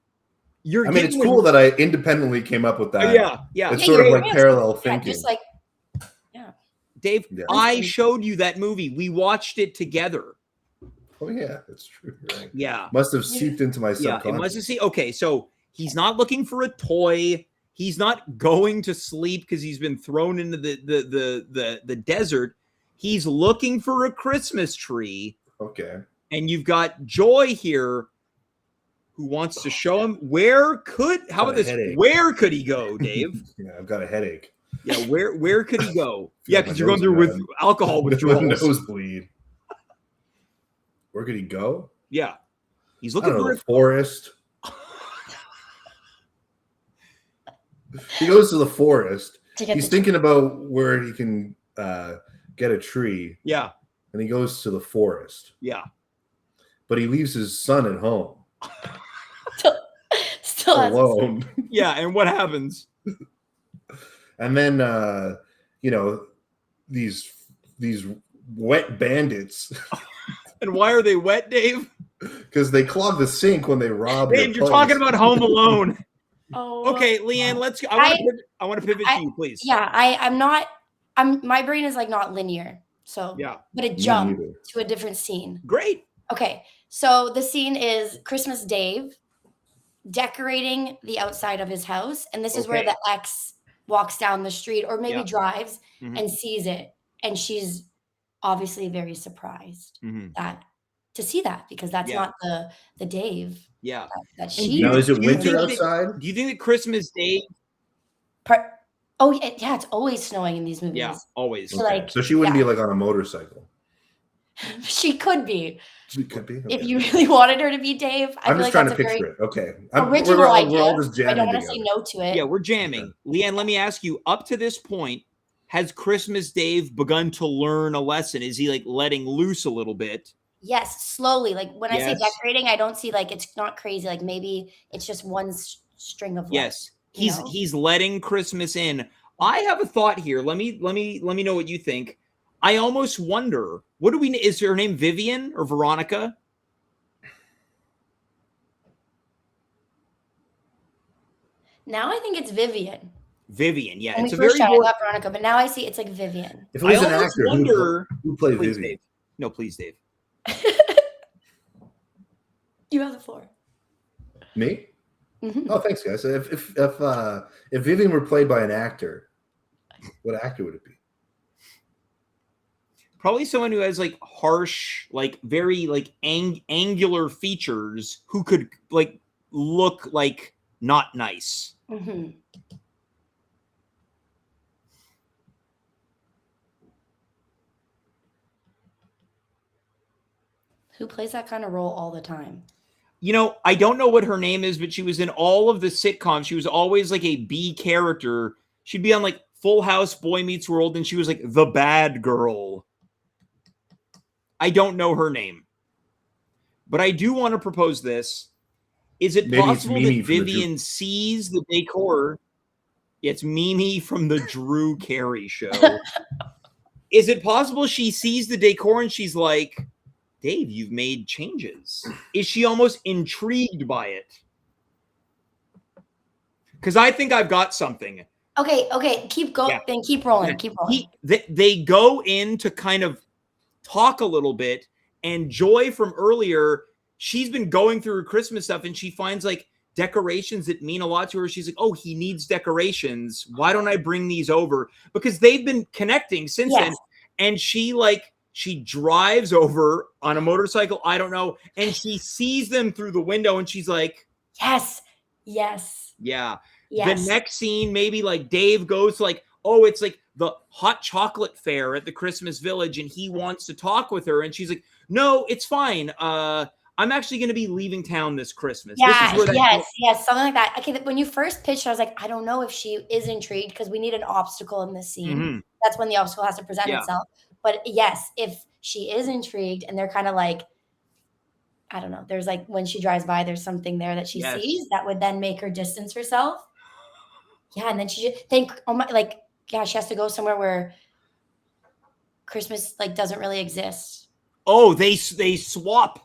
you're. I mean, it's cool that I independently came up with that. Yeah. It's sort of like parallel Yeah, thinking. just like Dave, Yeah. I showed you that movie. We watched it together. Oh yeah, that's true. Right. Yeah. Must have seeped into my Yeah, subconscious. it must have seen. Okay, so he's not looking for a toy. He's not going to sleep because he's been thrown into the desert. He's looking for a Christmas tree. Okay. And you've got Joy here who wants to show him where could he go, Dave? Yeah, I've got a headache. Yeah, where could he go? Yeah, because you're going nose through with running. alcohol withdrawals. Nosebleed. Where could he go? Yeah. He's I looking don't know, for the forest. He goes to the forest. He's thinking about where he can get a tree. Yeah. And he goes to the forest. Yeah. But he leaves his son at home. still has alone. Yeah, and what happens? And then these wet bandits. And why are they wet, Dave? Because they clog the sink when they rob. Dave, you're talking about Home Alone. Oh, Okay, LeeAnn, let's go. I want to pivot to you, please. Yeah, my brain is like not linear. So Yeah. but it jumped to a different scene. Great. Okay. So the scene is Christmas Dave decorating the outside of his house. And this is where the ex walks down the street or maybe drives and sees it. And she's obviously very surprised to see that because that's not the Dave. Yeah. That she now, is it winter think outside? Do you think that Christmas Day? Oh yeah, it's always snowing in these movies. Yeah, always. So, like, so she wouldn't be like on a motorcycle. She could be. She could be. If you really wanted her to be Dave. I'm just trying to picture it. Okay. Original idea. We're all just jamming I don't want to together. say no to it. Yeah, we're jamming. LeeAnn, let me ask you, up to this point, has Christmas Dave begun to learn a lesson? Is he like letting loose a little bit? Yes, slowly. Like when I say decorating, I don't see like it's not crazy. Like maybe it's just one string of lights. Yes. He's letting Christmas in. I have a thought here. Let me know what you think. I almost wonder, is her name Vivian or Veronica? Now I think it's Vivian. Vivian, yeah. When It's we a very first shot, I got Veronica, but now I see it's like Vivian. If it was I an almost actor, wonder who played please, Vivian? Dave. No, please, Dave. You have the floor. Me? Mm-hmm. Oh, thanks, guys. If Vivian were played by an actor, what actor would it be? Probably someone who has like harsh, like very like angular features who could like look like not nice. Mm-hmm. Who plays that kind of role all the time? You know, I don't know what her name is, but she was in all of the sitcoms. She was always like a B character. She'd be on like Full House, Boy Meets World, and she was like the bad girl. I don't know her name. But I do want to propose this. Is it possible that Vivian sees the decor? It's Mimi from the Drew Carey Show. Is it possible she sees the decor and she's like, Dave, you've made changes? Is she almost intrigued by it? Because I think I've got something. Okay. Keep going. Yeah. Then keep rolling. Yeah. Keep rolling. They go in to kind of talk a little bit. And Joy from earlier, she's been going through her Christmas stuff and she finds like decorations that mean a lot to her. She's like, oh, he needs decorations. Why don't I bring these over? Because they've been connecting since then. And she drives over on a motorcycle, I don't know, and she sees them through the window and she's like, yes. Yeah. Yes. The next scene, maybe like Dave goes like, oh, it's like the hot chocolate fair at the Christmas Village and he wants to talk with her. And she's like, no, it's fine. I'm actually going to be leaving town this Christmas. Yeah, yes, something like that. Okay, when you first pitched, I was like, I don't know if she is intrigued because we need an obstacle in this scene. Mm-hmm. That's when the obstacle has to present itself. But yes, if she is intrigued and they're kind of like, I don't know, there's like when she drives by, there's something there that she sees that would then make her distance herself. Yeah, and then she just think, oh my, like, yeah, she has to go somewhere where Christmas like doesn't really exist. Oh, they swap.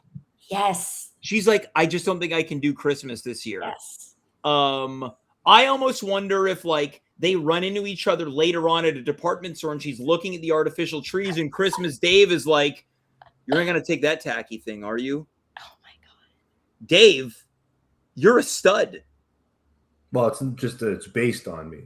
Yes. She's like, I just don't think I can do Christmas this year. Yes. I almost wonder if like they run into each other later on at a department store and she's looking at the artificial trees and Christmas Dave is like, you're not going to take that tacky thing, are you? Oh my God. Dave, you're a stud. Well, it's just it's based on me.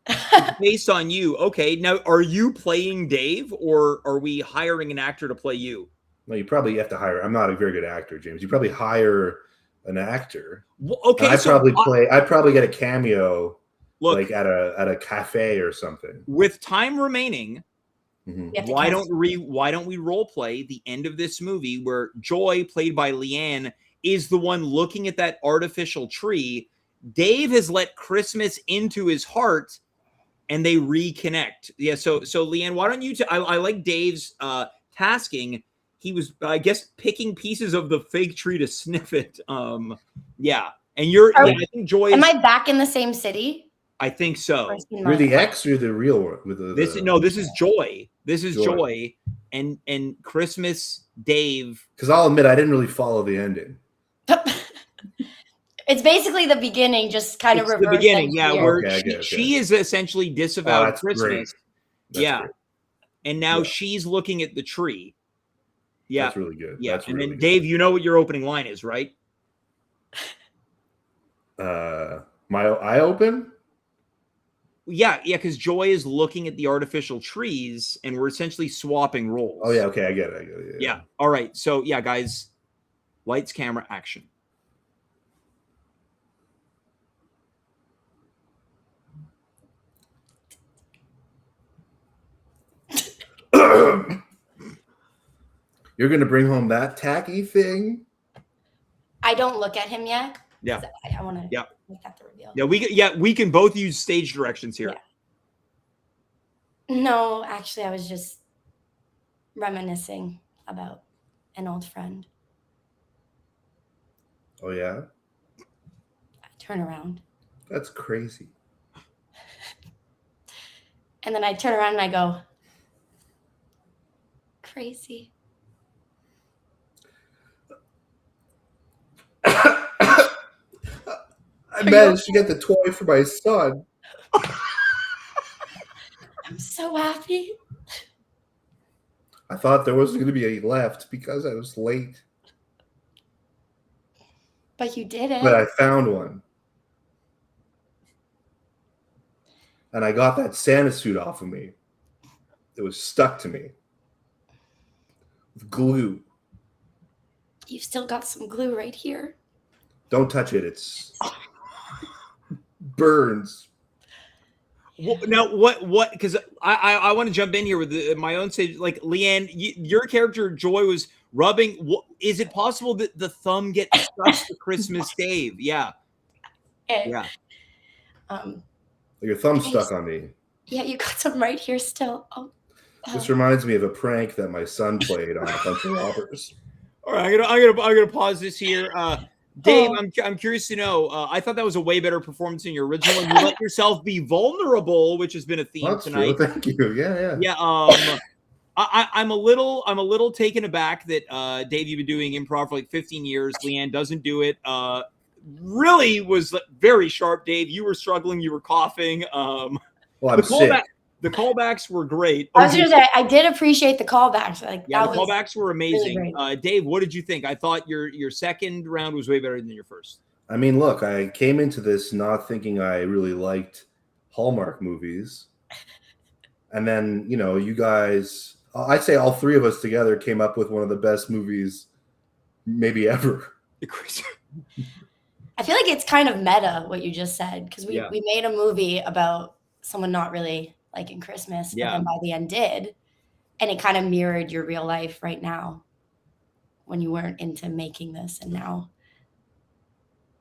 It's based on you. Okay. Now, are you playing Dave or are we hiring an actor to play you? Well, you probably have to hire. I'm not a very good actor, James. You probably hire an actor. Well, okay. I'd probably get a cameo, like at a cafe or something. With time remaining, mm-hmm. why don't we role play the end of this movie where Joy, played by LeeAnn, is the one looking at that artificial tree. Dave has let Christmas into his heart, and they reconnect. Yeah. So LeeAnn, why don't you? I like Dave's tasking. He was, I guess, picking pieces of the fake tree to sniff it. Yeah. And I think Joy. Am I back in the same city? I think so. You're the ex or the real one? This is Joy. This is Joy. And Christmas Dave. Because I'll admit, I didn't really follow the ending. It's basically the beginning, just kind of reverse. The beginning, where she is essentially disavowed Christmas. Great. And now she's looking at the tree. Yeah. That's really good. Yeah. That's and really then good. Dave, you know what your opening line is, right? My eye open? Yeah, because Joy is looking at the artificial trees and we're essentially swapping roles. Oh, yeah, okay, I get it. Yeah. All right. So, yeah, guys, lights, camera, action. You're going to bring home that tacky thing? I don't look at him yet. Yeah. I want to make that the reveal. Yeah, we can both use stage directions here. Yeah. No, actually, I was just reminiscing about an old friend. Oh, yeah? I turn around. That's crazy. And then I turn around and I go, crazy. I managed to get the toy for my son. I'm so happy. I thought there wasn't going to be any left because I was late. But you didn't. But I found one. And I got that Santa suit off of me. It was stuck to me with glue. You've still got some glue right here. Don't touch it. It's burns. Well, now, what? Because I want to jump in here with my own stage. Like, LeeAnn, your character Joy was rubbing. Is it possible that the thumb gets stuck to Christmas Dave? Yeah. Yeah. Your thumb's stuck on me. Yeah, you got some right here still. Oh. This reminds me of a prank that my son played on a bunch of robbers. All right, I'm gonna pause this here. Dave, I'm curious to know. I thought that was a way better performance than your original. You let yourself be vulnerable, which has been a theme tonight. True. Thank you. Yeah. Yeah. I'm a little taken aback that Dave, you've been doing improv for like 15 years. LeeAnn doesn't do it. Really was very sharp, Dave. You were struggling. You were coughing. Well, I'm sick. The callbacks were great. I was going to say, I did appreciate the callbacks. The callbacks were amazing. Really Dave, what did you think? I thought your second round was way better than your first. I mean, look, I came into this not thinking I really liked Hallmark movies. And then, you know, you guys, I'd say all three of us together came up with one of the best movies maybe ever. I feel like it's kind of meta what you just said, because we made a movie about someone not really liking Christmas, but then by the end did. And it kind of mirrored your real life right now when you weren't into making this. And now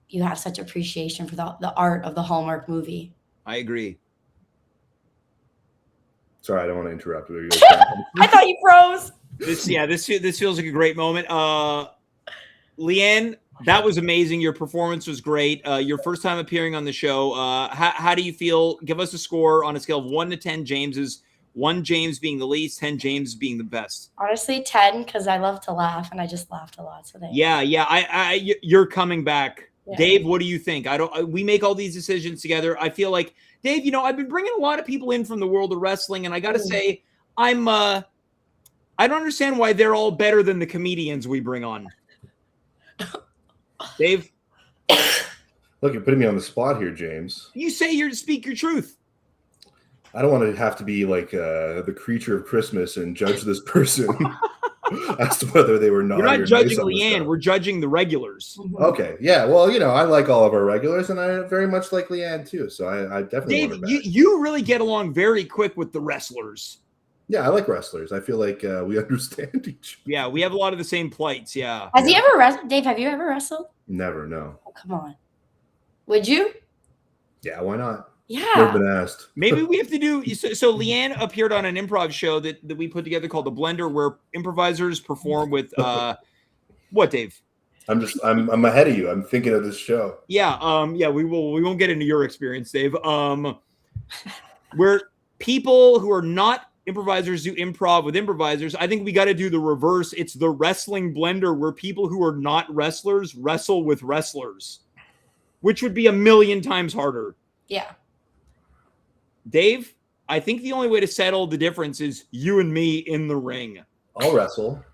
you have such appreciation for the art of the Hallmark movie. I agree. Sorry, I don't want to interrupt. I thought you froze. This feels like a great moment. LeeAnn, that was amazing. Your performance was great. Your first time appearing on the show. How do you feel? Give us a score on a scale of 1 to 10. James's 1 James being the least, 10 James being the best. Honestly, 10, because I love to laugh, and I just laughed a lot today. You're coming back. Yeah. Dave, what do you think? We make all these decisions together. I feel like, Dave, you know, I've been bringing a lot of people in from the world of wrestling, and I got to say, I don't understand why they're all better than the comedians we bring on. Dave? Look, you're putting me on the spot here, James. You say you're to speak your truth. I don't want to have to be like the creature of Christmas and judge this person as to whether they were naughty or nice. We're not judging LeeAnn. We're judging the regulars. Okay. Yeah. Well, you know, I like all of our regulars, and I very much like LeeAnn too. So I definitely Dave, you really get along very quick with the wrestlers. Yeah, I like wrestlers. I feel like we understand each other. Yeah, we have a lot of the same plights. Yeah. Has he ever wrestled? Dave, have you ever wrestled? Never, no. Oh, come on. Would you? Yeah, why not? Yeah. Never been asked. Maybe we have to do so LeeAnn appeared on an improv show that we put together called The Blender, where improvisers perform with what, Dave? I'm ahead of you. I'm thinking of this show. Yeah, we won't get into your experience, Dave. Where people who are not improvisers do improv with improvisers. I think we got to do the reverse. It's the wrestling blender, where people who are not wrestlers wrestle with wrestlers, which would be a million times harder. Yeah. Dave, I think the only way to settle the difference is you and me in the ring. I'll wrestle.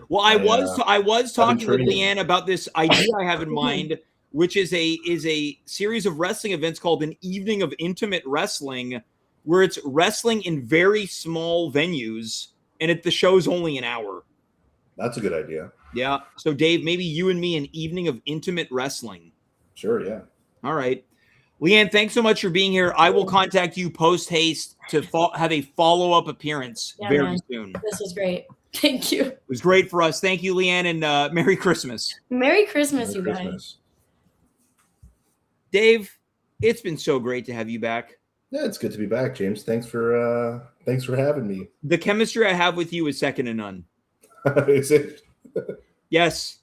Well, I was talking with LeeAnn about this idea I have in mind, which is a series of wrestling events called an Evening of Intimate Wrestling, where it's wrestling in very small venues, and the show's only an hour. That's a good idea. Yeah. So, Dave, maybe you and me an Evening of Intimate Wrestling. Sure, yeah. All right. LeeAnn, thanks so much for being here. I will contact you post-haste to have a follow-up appearance very soon. This was great. Thank you. It was great for us. Thank you, LeeAnn, and Merry Christmas. Merry Christmas, you guys. Dave, it's been so great to have you back. Yeah, it's good to be back, James. Thanks for having me. The chemistry I have with you is second to none. Is it? Yes,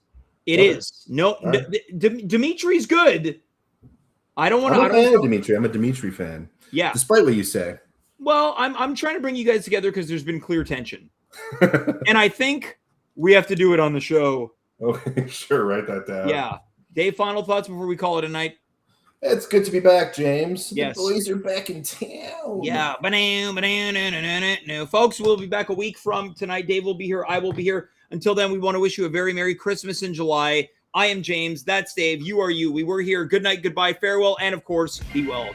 it is. No, right. Dimitri's good. I don't want to. I'm a fan of Dimitri. I'm a Dimitri fan. Yeah. Despite what you say. Well, I'm trying to bring you guys together because there's been clear tension, and I think we have to do it on the show. Okay, sure. Write that down. Yeah. Dave, final thoughts before we call it a night. It's good to be back, James. Yes. The boys are back in town. Yeah. No, folks, we'll be back a week from tonight. Dave will be here. I will be here. Until then, we want to wish you a very Merry Christmas in July. I am James. That's Dave. You are you. We were here. Good night, goodbye, farewell, and of course, be well.